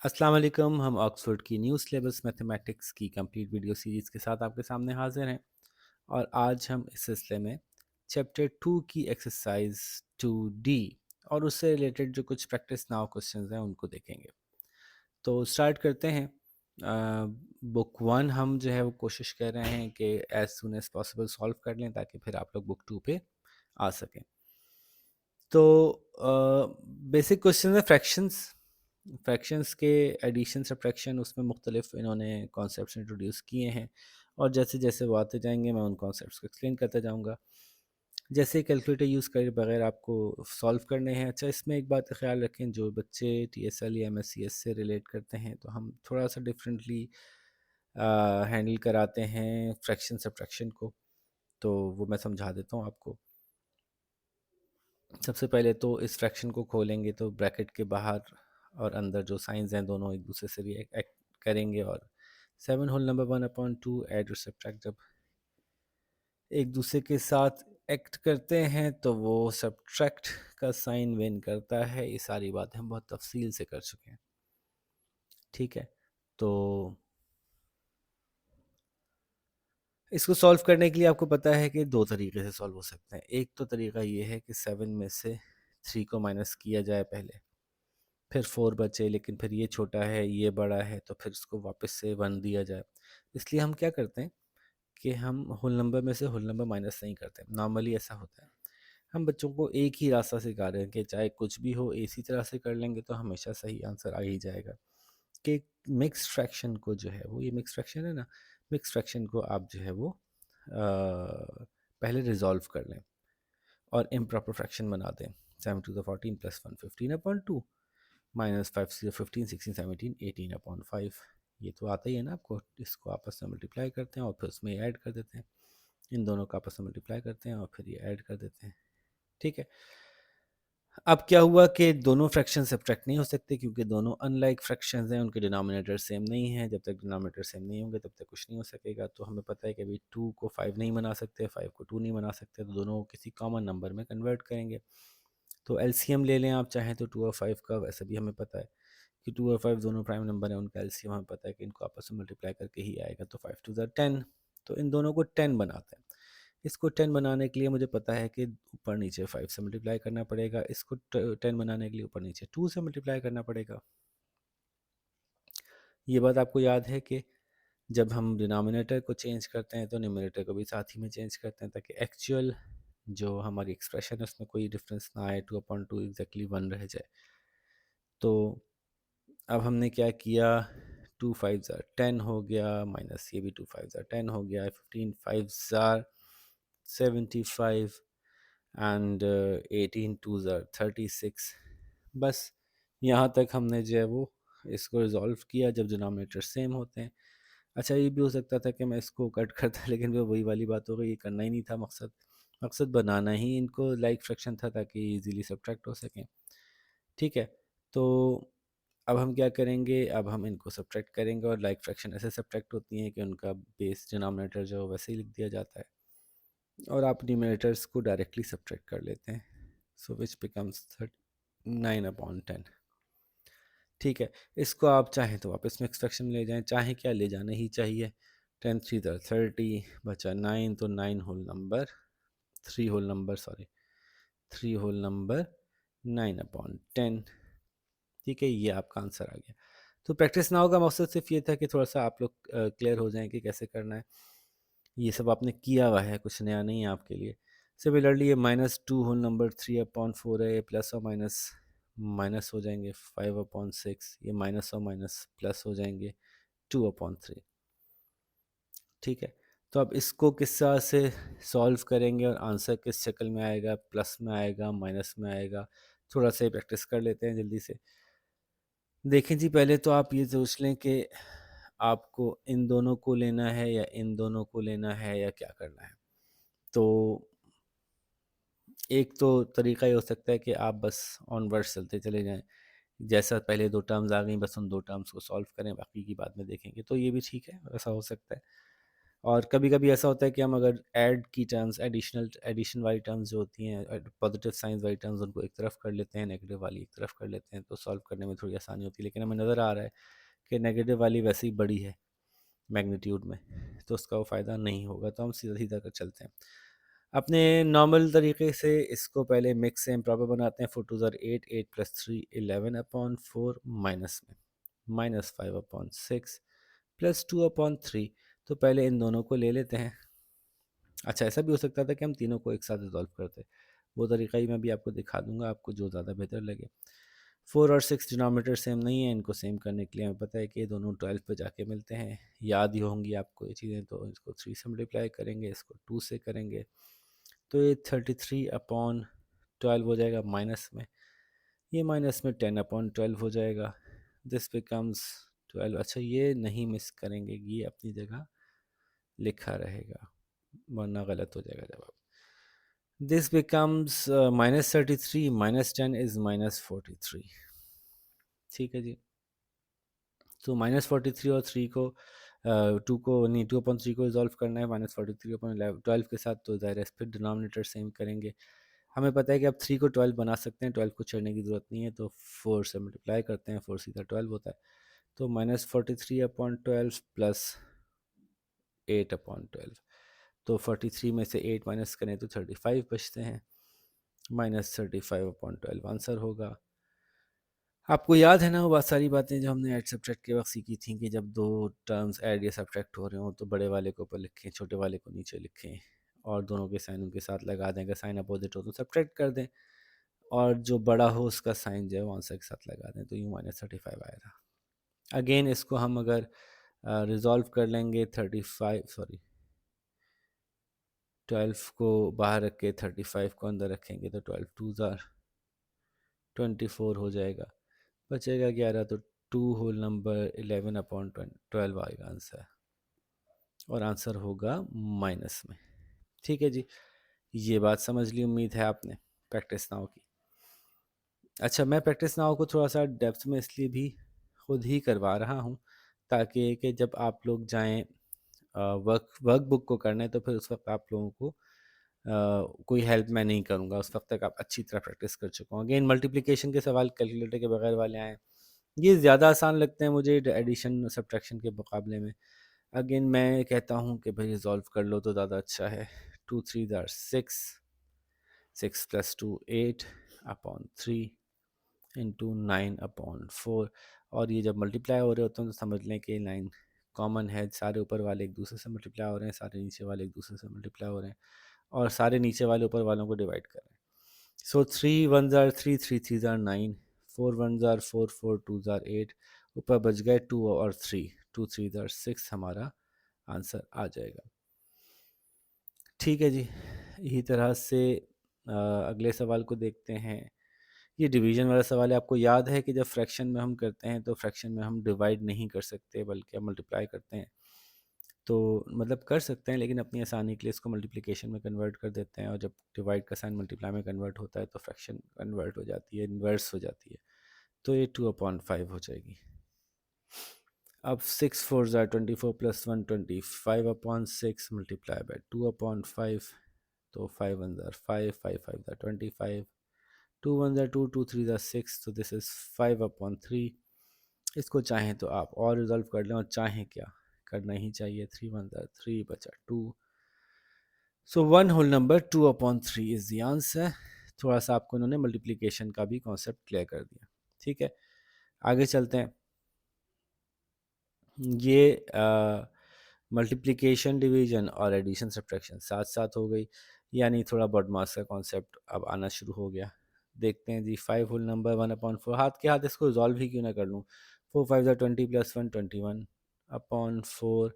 अस्सलाम वालेकुम। हम ऑक्सफोर्ड की न्यू सिलेबस मैथमेटिक्स की कंप्लीट वीडियो सीरीज़ के साथ आपके सामने हाजिर हैं और आज हम इस सिलसिले में चैप्टर 2 की एक्सरसाइज 2D और उससे रिलेटेड जो कुछ प्रैक्टिस नाउ क्वेश्चंस हैं उनको देखेंगे। तो स्टार्ट करते हैं। बुक 1 हम जो है वो कोशिश कर रहे हैं कि as soon as possible solve कर लें ताकि फिर आप लोग बुक 2 पे आ सकें। तो बेसिक क्वेश्चन है फ्रैक्शंस। फ्रैक्शंस के एडिशन सब्ट्रैक्शन उसमें मुख्तलिफ इन्होंने कॉन्सेप्ट्स इंट्रोड्यूस किए हैं और जैसे जैसे वो आते जाएंगे मैं उन कॉन्सेप्ट्स को एक्सप्लेन करता जाऊंगा। जैसे कैलकुलेटर यूज़ करे बगैर आपको सॉल्व करने हैं। अच्छा, इसमें एक बात का ख्याल रखें, जो बच्चे TSL या MSCS से रिलेट करते हैं तो हम थोड़ा सा डिफरेंटली हैंडल कराते हैं फ्रैक्शन सब्ट्रैक्शन को। तो वो मैं समझा देता हूँ आपको। सबसे पहले तो इस फ्रैक्शन को खोलेंगे तो ब्रैकेट के बाहर और अंदर जो साइंस हैं दोनों एक दूसरे से रिएक्ट करेंगे और 7 होल नंबर 1/2 ऐड और सब्ट्रैक्ट जब एक दूसरे के साथ एक्ट करते हैं तो वो सब्ट्रैक्ट का साइन विन करता है। ये सारी बातें हम बहुत तफसील से कर चुके हैं। ठीक है, तो इसको सॉल्व करने के लिए आपको पता है कि दो तरीके से सॉल्व हो सकते हैं। एक तो तरीका ये है कि 7 में से 3 को माइनस किया जाए पहले, फिर 4 बचे लेकिन फिर ये छोटा है ये बड़ा है तो फिर इसको वापस से 1 दिया जाए। इसलिए हम क्या करते हैं कि हम होल नंबर में से होल नंबर माइनस नहीं करते। नॉर्मली ऐसा होता है, हम बच्चों को एक ही रास्ता सिखा रहे हैं कि चाहे कुछ भी हो इसी तरह से कर लेंगे तो हमेशा सही आंसर आ ही जाएगा। कि मिक्स फ्रैक्शन को जो है वो, ये मिक्स फ्रैक्शन है ना, मिक्स फ्रैक्शन को आप जो है वो पहले रिजॉल्व कर लें और इम्प्रॉपर फ्रैक्शन बना दें। 7 to the 14 + 1 15/2 -5 0 15 16 17 18/5। ये तो आता ही है ना आपको। इसको आपस में मल्टीप्लाई करते हैं और फिर उसमें ऐड कर देते हैं। इन दोनों का आपस में मल्टीप्लाई करते हैं और फिर ये ऐड कर देते हैं। ठीक है, अब क्या हुआ कि दोनों फ्रैक्शन सब्ट्रैक्ट नहीं हो सकते क्योंकि दोनों अनलाइक फ्रैक्शंस हैं, उनके डिनोमिनेटर सेम नहीं है। जब तक डिनोमिनेटर सेम नहीं होंगे तब तक कुछ नहीं हो सकेगा। तो हमें पता है कि अभी 2 को 5 नहीं बना सकते, 5 को 2 नहीं बना सकते, तो दोनों को किसी कॉमन नंबर में कन्वर्ट करेंगे। तो LCM ले लें आप चाहें तो 2 और 5 का। वैसे भी हमें पता है कि 2 और 5 दोनों प्राइम नंबर हैं, उनका LCM हमें पता है कि इनको आपस में मल्टीप्लाई करके ही आएगा। तो 5 2 10। तो इन दोनों को 10 बनाते हैं। इसको 10 बनाने के लिए मुझे पता है कि ऊपर नीचे 5 से मल्टीप्लाई करना पड़ेगा। इसको 10 बनाने के लिए ऊपर नीचे 2 से मल्टीप्लाई करना पड़ेगा। ये बात आपको याद है कि जब हम डिनोमिनेटर को चेंज करते हैं तो न्यूमरेटर को भी साथ ही में चेंज करते हैं ताकि एक्चुअल जो हमारी एक्सप्रेशन है उसमें कोई डिफरेंस ना आए, 2/2 एग्जैक्टली 1 रह जाए। तो अब हमने क्या किया, 2 5 ज़ार 10 हो गया, माइनस ये भी 2 5 ज़ार 10 हो गया, 15 5 ज़ार 75 एंड 18 2 ज़ार 36। बस यहाँ तक हमने जो है वो इसको रिजॉल्व किया जब डिनोमिनेटर सेम होते हैं। अच्छा, ये भी हो सकता था कि मैं इसको कट करता लेकिन वो वही वाली बात हो गई, ये करना ही नहीं था। मकसद मकसद बनाना ही इनको लाइक फ्रैक्शन था ताकि इजीली सब्ट्रैक्ट हो सकें। ठीक है, तो अब हम क्या करेंगे, अब हम इनको सब्ट्रैक्ट करेंगे और लाइक फ्रैक्शन ऐसे सब्ट्रैक्ट होती हैं कि उनका बेस डिनोमिनेटर जो है वैसे ही लिख दिया जाता है और आप न्यूमरेटर्स को डायरेक्टली सब्ट्रैक्ट कर लेते हैं। सो विच बिकम्स 9/10। ठीक है, इसको आप चाहें तो वापस मिक्स फ्रैक्शन में ले जाएं, चाहे क्या ले जाना ही चाहिए। 10 3 30 बचा 9, तो 9 whole number 3 whole number sorry 3 whole number 9/10। ठीक है, ये आपका आंसर आ गया। तो प्रैक्टिस नाउ का मकसद सिर्फ ये था कि थोड़ा सा आप लोग क्लियर हो जाएं कि कैसे करना है। ये सब आपने किया हुआ है, कुछ नया नहीं है आपके लिए। सिमिलरली ये -2 होल नंबर 3/4 है, ये प्लस और माइनस माइनस हो जाएंगे 5/6। ये माइनस और माइनस प्लस हो जाएंगे 2/3। ठीक है, तो अब इसको किस तरह से सॉल्व करेंगे और आंसर किस शक्ल में आएगा, प्लस में आएगा माइनस में आएगा, थोड़ा सा प्रैक्टिस कर लेते हैं जल्दी से। देखें जी, पहले तो आप ये सोच लें कि आपको इन दोनों को लेना है या इन दोनों को लेना है या क्या करना है। तो एक तो तरीका ये हो सकता है कि आप बस ऑनवर्ड्स चलते चले जाएं, जैसा पहले दो टर्म्स आ गई बस उन दो टर्म्स को सॉल्व करें, बाकी की बाद में देखेंगे। तो ये भी ठीक है, ऐसा हो सकता है। और कभी कभी ऐसा होता है कि हम अगर ऐड की टर्म्स, एडिशन वाली टर्म्स जो होती हैं, पॉजिटिव साइंस वाली टर्म्स, उनको एक तरफ कर लेते हैं, नेगेटिव वाली एक तरफ कर लेते हैं, तो सॉल्व करने में थोड़ी आसानी होती है। लेकिन हमें नज़र आ रहा है कि नेगेटिव वाली वैसे ही बड़ी है मैग्नीट्यूड में, तो उसका वो फ़ायदा नहीं होगा, तो हम सीधा सीधा कर चलते हैं अपने नॉर्मल तरीके से। इसको पहले मिक्स से इम्प्रॉपर बनाते हैं। 4 2 ज़ार 8, 8 + 3 11/4 माइनस में -5/6 +2/3। तो पहले इन दोनों को ले लेते हैं। अच्छा, ऐसा भी हो सकता था कि हम तीनों को एक साथ रिजॉल्व करते, वो तरीका ही मैं भी आपको दिखा दूंगा, आपको जो ज़्यादा बेहतर लगे। 4 और 6 डिनोमिनेटर सेम नहीं है, इनको सेम करने के लिए हमें पता है कि ये दोनों 12 पे जाके मिलते हैं। याद ही होंगी आपको ये चीज़ें, तो इसको 3 से मल्टीप्लाई करेंगे, इसको 2 से करेंगे, तो ये 33/12 हो जाएगा माइनस में। ये माइनस में 10/12 हो जाएगा। This becomes 12। अच्छा, ये नहीं मिस करेंगे, ये अपनी जगह लिखा रहेगा, वरना गलत हो जाएगा जवाब। This becomes -33 -10 is -43। ठीक है जी। तो -43 और 3 को 2 को नहीं, 2/3 को रिजॉल्व करना है -43/12 के साथ, तो ज़ाहिर है फिर डिनोमिनेटर सेम करेंगे। हमें पता है कि अब 3 को 12 बना सकते हैं, 12 को छेड़ने की ज़रूरत नहीं है, तो 4 से मल्टीप्लाई करते हैं, 4 सीधा 12 होता है। तो -43/12 प्लस 8/12, तो 43 में से 8 माइनस करें तो 35 बचते हैं, -35/12 आंसर होगा। आपको याद है ना वो बहुत सारी बातें जो हमने ऐड सब्ट्रैक्ट के वक्त सीखी थी, कि जब दो टर्म्स ऐड या सब्ट्रैक्ट हो रहे हो तो बड़े वाले को ऊपर लिखें, छोटे वाले को नीचे लिखें, और दोनों के साइन उनके साथ लगा दें। अगर साइन अपोजिट हो तो सब्ट्रैक्ट कर दें, और जो बड़ा हो उसका साइन जो है वो आंसर के साथ लगा दें, तो यूँ -35 आएगा। अगेन इसको हम अगर रिजॉल्व कर लेंगे, 12 को बाहर रख के 35 को अंदर रखेंगे, तो 12 2 ज़ार 24 हो जाएगा, बचेगा 11, तो 2 होल नंबर 11/12 आएगा आंसर, और आंसर होगा माइनस में। ठीक है जी, ये बात समझ ली, उम्मीद है आपने प्रैक्टिस नाउ की। अच्छा, मैं प्रैक्टिस नाउ को थोड़ा सा डेप्थ में इसलिए भी खुद ही करवा रहा हूँ, ताकि कि जब आप लोग जाएं वर्क बुक को करने, तो फिर उस वक्त आप लोगों को कोई हेल्प मैं नहीं करूँगा, उस वक्त तक आप अच्छी तरह प्रैक्टिस कर चुका हूँ। अगेन मल्टीप्लिकेशन के सवाल कैलकुलेटर के बगैर वाले आए, ये ज़्यादा आसान लगते हैं मुझे एडिशन सब्ट्रैक्शन के मुकाबले में। अगेन मैं कहता हूँ कि भाई रिजॉल्व कर लो तो ज़्यादा अच्छा है। 2 3 ज़ार 6, 6 + 2 8/3 इंटू 9/4। और ये जब मल्टीप्लाई हो रहे होते हैं तो समझ लें कि लाइन कॉमन है, सारे ऊपर वाले एक दूसरे से मल्टीप्लाई हो रहे हैं, सारे नीचे वाले एक दूसरे से मल्टीप्लाई हो रहे हैं, और सारे नीचे वाले ऊपर वालों को डिवाइड कर रहे हैं। सो 3 1 ज़ार 3, 3 3 ज़ार 9, 4 1 ज़ार 4, 4 2 ज़ार 8, ऊपर बच गए 2 और 3, 2 3 ज़ार 6 हमारा आंसर आ जाएगा। ठीक है जी, इसी तरह से अगले सवाल को देखते हैं। ये डिवीजन वाला सवाल है। आपको याद है कि जब फ्रैक्शन में हम करते हैं तो फ्रैक्शन में हम डिवाइड नहीं कर सकते, बल्कि हम मल्टीप्लाई करते हैं। तो मतलब कर सकते हैं, लेकिन अपनी आसानी के लिए इसको मल्टीप्लिकेशन में कन्वर्ट कर देते हैं, और जब डिवाइड का साइन मल्टीप्लाई में कन्वर्ट होता है तो फ्रैक्शन कन्वर्ट हो जाती है, इन्वर्स हो जाती है, तो ये 2/5 हो जाएगी। अब 6 4 ज़ार 24 + 1 25/6 मल्टीप्लाई बाय 2/5, तो 5 1 ज़ार 5, 5 5 ज़ार 25, 2 1 ज़ार 2, 2 3 ज़ार 6, तो दिस इज़ 5/3। इसको चाहें तो आप और रिजॉल्व कर लें, और चाहें क्या करना ही चाहिए, 3 1 ज़ार 3 बचा 2, so 1 whole number 2/3 is the answer. थोड़ा सा आपको उन्होंने मल्टीप्लिकेशन का भी कॉन्सेप्ट क्लियर कर दिया। ठीक है, आगे चलते हैं। ये मल्टीप्लिकेशन, डिवीजन और एडिशन सब्ट्रैक्शन साथ साथ हो गई, यानी थोड़ा बॉड मास का कॉन्सेप्ट अब आना शुरू हो गया। देखते हैं जी। 5 होल नंबर 1/4, हाथ के हाथ इसको रिजॉल्व ही क्यों ना कर लूँ। 4 5 ज़ार 20 + 1 21/4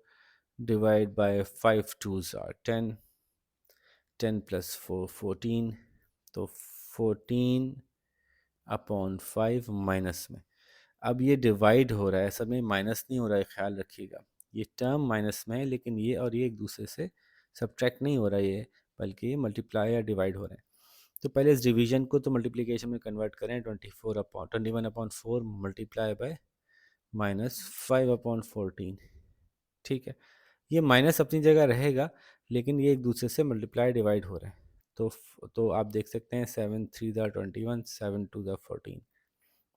डिवाइड बाय 5 2 ज़ार 10, 10 + 4 14, तो 14/5 माइनस में। अब ये डिवाइड हो रहा है, सब में माइनस नहीं हो रहा है, ख्याल रखिएगा। ये टर्म माइनस में है, लेकिन ये और ये एक दूसरे से सब्ट्रैक्ट नहीं हो रहा है, ये बल्कि ये मल्टीप्लाई या डिवाइड हो रहे हैं। तो पहले इस डिवीजन को तो मल्टीप्लिकेशन में कन्वर्ट करें। 21/4 मल्टीप्लाई बाय -5/14। ठीक है, ये माइनस अपनी जगह रहेगा, लेकिन ये एक दूसरे से मल्टीप्लाई डिवाइड हो रहे हैं। तो आप देख सकते हैं 7 3 = 21, 7 2 = 14,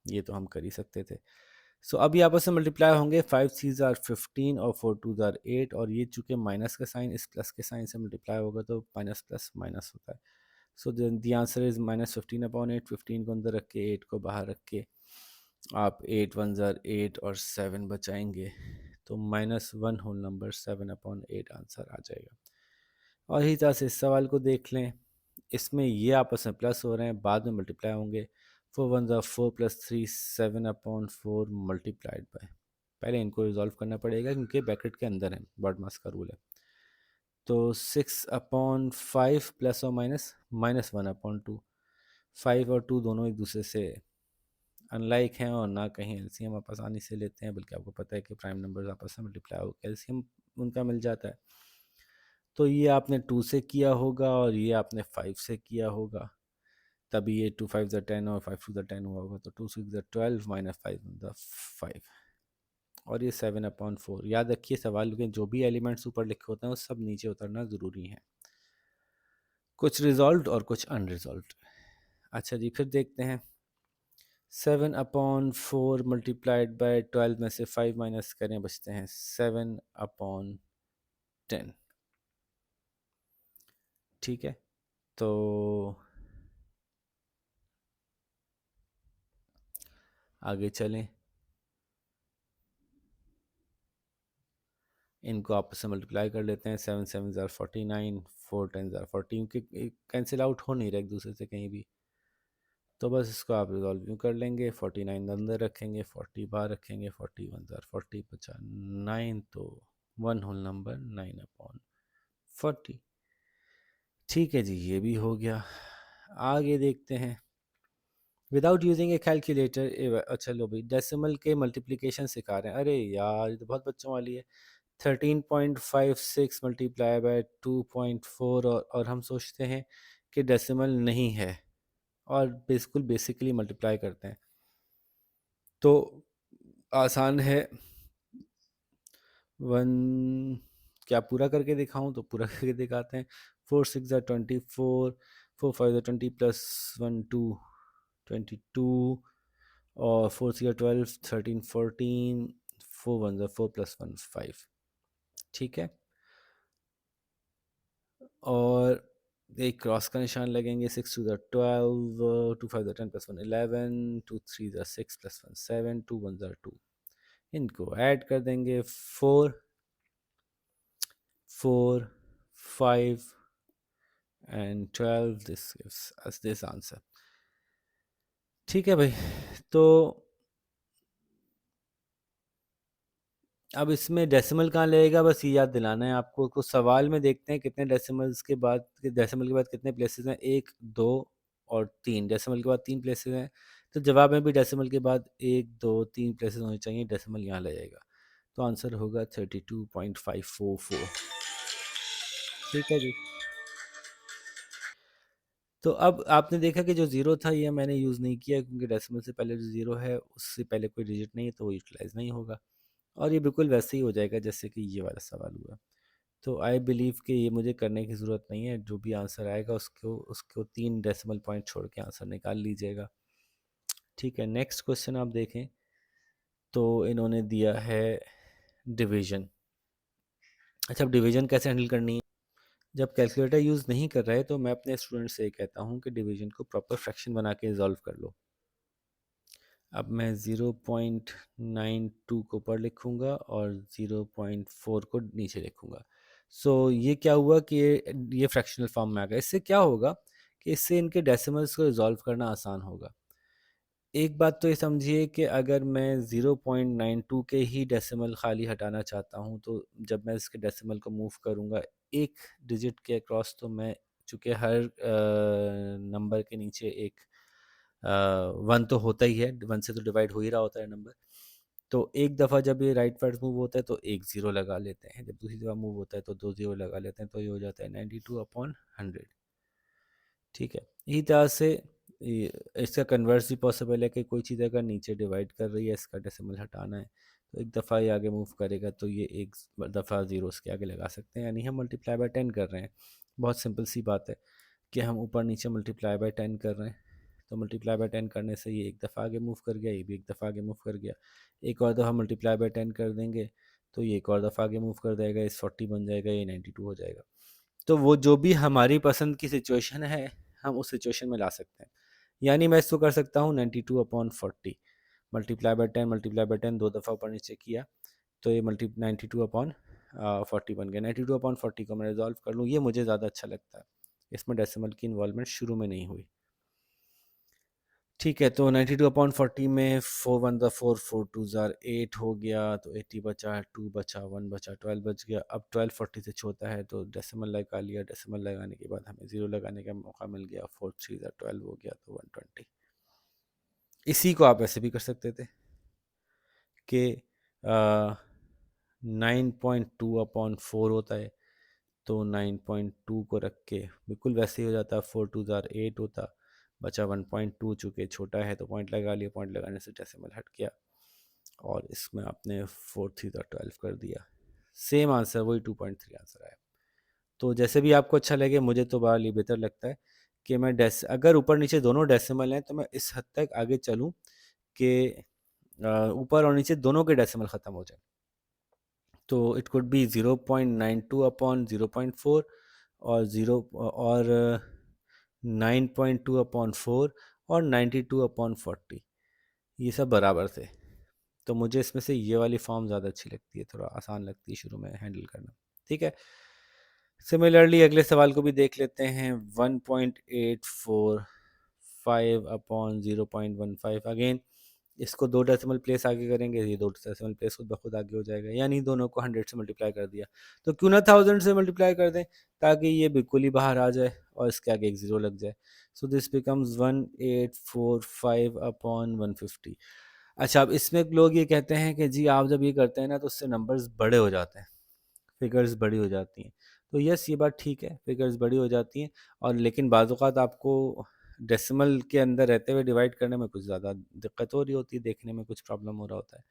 ये तो हम कर ही सकते थे। सो अब ये आपस में मल्टीप्लाई होंगे, 5 3 = 15 और 4 2 = 8, और ये चूंकि माइनस का साइन इस प्लस के साइन से मल्टीप्लाई होगा तो माइनस प्लस माइनस होता है। So the answer is -15/8। 15 को अंदर रख के 8 को बाहर रख के आप 8 1 = 8 और 7 बचाएंगे, तो -1 होल नंबर 7/8 आंसर आ जाएगा। और इसी तरह से इस सवाल को देख लें, इसमें ये आपस में प्लस हो रहे हैं, बाद में मल्टीप्लाई होंगे। 4 1 = 4 + 3 7/4 मल्टीप्लाइड बाय, पहले इनको रिजॉल्व करना पड़ेगा क्योंकि ब्रैकेट के अंदर है, बॉडमास का रूल है। तो 6/5 प्लस और माइनस -1/2, 5 और 2 दोनों एक दूसरे से अनलाइक हैं और ना कहीं एलसीएम आप आसानी से लेते हैं, बल्कि आपको पता है कि प्राइम नंबर्स आपस में मल्टीप्लाई होकर एलसीएम उनका मिल जाता है। तो ये आपने 2 से किया होगा और ये आपने 5 से किया होगा, तभी ये 2 5 = 10 और 5 2 = 10 हुआ होगा। तो 2 6 = 12 -5 = 5, और ये 7/4। याद रखिए सवाल के जो भी एलिमेंट्स ऊपर लिखे होते हैं वो सब नीचे उतरना ज़रूरी है, कुछ रिजॉल्व और कुछ अनरिजॉल्व। अच्छा जी, फिर देखते हैं 7/4 मल्टीप्लाइड बाय 12 में से 5 माइनस करें, बचते हैं 7/10। ठीक है, तो आगे चलें, इनको आपस में मल्टीप्लाई कर लेते हैं। 7 7 = 49, 4 10 = 14, के कैंसिल आउट हो नहीं रहा एक दूसरे से कहीं भी, तो बस इसको आप रिजॉल्व यूँ कर लेंगे। 49 अंदर रखेंगे, 40 बाहर रखेंगे, 41 * 40 बचा 9, तो 1/9/40। ठीक है जी, ये भी हो गया। आगे देखते हैं, विदाउट यूजिंग ए कैलकुलेटर। अच्छा लो भाई, डेसिमल के मल्टीप्लिकेशन सिखा रहे हैं। अरे यार, ये तो बहुत बच्चों वाली है। 13.56 मल्टीप्लाई बाय 2.4, और हम सोचते हैं कि डेसिमल नहीं है और बिल्कुल बेसिकली मल्टीप्लाई करते हैं, तो आसान है। 1 क्या पूरा करके दिखाऊं? तो पूरा करके दिखाते हैं। 4 6 = 24, 4 5 = 20 + 1 2 22, और 4 6 = 12 13 14, 4 1 = 4 + 1 5। ठीक है, और एक क्रॉस का निशान लगेंगे। 6 2 = 12, 2 5 = 10 + 1 11, 2 3 = 6 + 1 7, 2 1 = 2। इनको ऐड कर देंगे। 4 4 5 and 12, this gives us this answer। ठीक है भाई, तो अब इसमें डेसिमल कहाँ लगेगा, बस ये याद दिलाना है आपको। कुछ सवाल में देखते हैं कितने डेसिमल के बाद कितने प्लेसेस हैं। 1 2 और 3, डेसिमल के बाद 3 प्लेसेस हैं, तो जवाब में भी डेसिमल के बाद 1 2 3 प्लेसेस होने चाहिए, डेसिमल यहाँ लगेगा, तो आंसर होगा 32.544। ठीक है जी, तो अब आपने देखा कि जो ज़ीरो था ये मैंने यूज़ नहीं किया, क्योंकि डेसिमल से पहले जो ज़ीरो है उससे पहले कोई डिजिट नहीं है, तो वो यूटिलाइज़ नहीं होगा, और ये बिल्कुल वैसे ही हो जाएगा जैसे कि ये वाला सवाल हुआ। तो आई बिलीव कि ये मुझे करने की ज़रूरत नहीं है, जो भी आंसर आएगा उसको उसको 3 डेसिमल पॉइंट छोड़ के आंसर निकाल लीजिएगा। ठीक है, नेक्स्ट क्वेश्चन आप देखें, तो इन्होंने दिया है डिवीजन। अच्छा, अब डिवीजन कैसे हैंडल करनी है? जब कैलकुलेटर यूज़ नहीं कर रहे तो मैं अपने स्टूडेंट से कहता हूँ कि डिवीजन को प्रॉपर फ्रैक्शन बना के रिजॉल्व कर लो। अब मैं 0.92 को ऊपर लिखूँगा और 0.4 को नीचे लिखूँगा। सो ये क्या हुआ कि ये फ्रैक्शनल फॉर्म में आ गया। इससे क्या होगा कि इससे इनके डेसिमल्स को रिजॉल्व करना आसान होगा। एक बात तो ये समझिए कि अगर मैं 0.92 के ही डेसिमल खाली हटाना चाहता हूँ, तो जब मैं इसके डेसिमल को मूव करूँगा एक डिजिट के अक्रॉस, तो मैं चूँकि हर नंबर के नीचे एक 1 तो होता ही है, 1 से तो डिवाइड हो ही रहा होता है नंबर, तो एक दफ़ा जब ये राइट वर्ड मूव होता है तो एक ज़ीरो लगा लेते हैं, जब दूसरी दफ़ा मूव होता है तो 2 ज़ीरो लगा लेते हैं, तो ये हो जाता है 92/100। ठीक है, इसी तरह से इसका कन्वर्स भी पॉसिबल है कि कोई चीज़ अगर नीचे डिवाइड कर रही है, इसका डेसिमल हटाना है, तो एक दफ़ा ये आगे मूव करेगा तो ये एक दफ़ा ज़ीरोस के आगे लगा सकते हैं, यानी हम मल्टीप्लाई बाय 10 कर रहे हैं। बहुत सिंपल सी बात है कि हम ऊपर नीचे मल्टीप्लाई बाय 10 कर रहे हैं, तो मल्टीप्लाई बाय 10 करने से ये एक दफ़ा आगे मूव कर गया, ये भी एक दफ़ा आगे मूव कर गया। एक और दफ़ा मल्टीप्लाई बाय 10 कर देंगे तो ये एक और दफ़ा आगे मूव कर जाएगा, इस 40 बन जाएगा, ये 92 हो जाएगा। तो वो जो भी हमारी पसंद की सिचुएशन है हम उस सिचुएशन में ला सकते हैं। यानी मैं इसको कर सकता हूँ 92/40 मल्टीप्लाई बाय 10 दो दफ़ा ऊपर नीचे किया तो ये 92/40 बन गया। 92/40 को मैं रिजॉल्व कर लूँ, ये मुझे ज़्यादा अच्छा लगता है, इसमें डेसिमल की इन्वॉल्वमेंट शुरू में नहीं हुई। ठीक है, तो 92/40 में 4 1 ज़ा 4 4 2 ज़ा 8 हो गया, तो 80 बचा, 2 बचा, 1 बचा, 12 बच गया। अब 12 40 से छोटा है तो डेसिमल लगा लिया, डेसिमल लगाने के बाद हमें 0 लगाने का मौका मिल गया, 4 3 ज़ा 12 हो गया, तो 120। इसी को आप ऐसे भी कर सकते थे कि 9.2/4 होता है, तो 9.2 को रख के बिल्कुल वैसे ही हो जाता, 4 2 ज़ार 8 होता, बचा 1.2, चूँकि छोटा है तो पॉइंट लगा लिया, पॉइंट लगाने से डेसिमल हट गया और इसमें आपने 4 3 ज़ार 12 कर दिया। सेम आंसर, वही 2.3 आंसर आया। तो जैसे भी आपको अच्छा लगे, मुझे तो बड़ा बेहतर लगता है कि मैं अगर ऊपर नीचे दोनों डेसिमल हैं तो मैं इस हद तक आगे चलूँ कि ऊपर और नीचे दोनों के डेसिमल ख़त्म हो जाए। तो इट कुड बी 0.92/0.4 और 9.2/4 और 92/40, ये सब बराबर थे। तो मुझे इसमें से ये वाली फॉर्म ज़्यादा अच्छी लगती है, थोड़ा आसान लगती है शुरू में हैंडल करना। ठीक है, सिमिलरली अगले सवाल को भी देख लेते हैं। 1.845/0.15, अगेन इसको दो डेसिमल प्लेस आगे करेंगे, ये दो डेसिमल प्लेस खुद ब खुद आगे हो जाएगा, यानी दोनों को 100 से मल्टीप्लाई कर दिया, तो क्यों ना 1000 से मल्टीप्लाई कर दें ताकि ये बिल्कुल ही बाहर आ जाए और इसके आगे एक ज़ीरो लग जाए। So this becomes 1845/150। अच्छा, अब इसमें लोग ये कहते हैं कि जी आप जब ये करते हैं ना तो उससे नंबर्स बड़े हो जाते हैं, फिगर्स बड़ी हो जाती हैं। तो यस, ये बात ठीक है, फिगर्स बड़ी हो जाती हैं, और लेकिन बाज़ औक़ात आपको डेसिमल के अंदर रहते हुए डिवाइड करने में कुछ ज़्यादा दिक्कत हो रही होती है, देखने में कुछ प्रॉब्लम हो रहा होता है।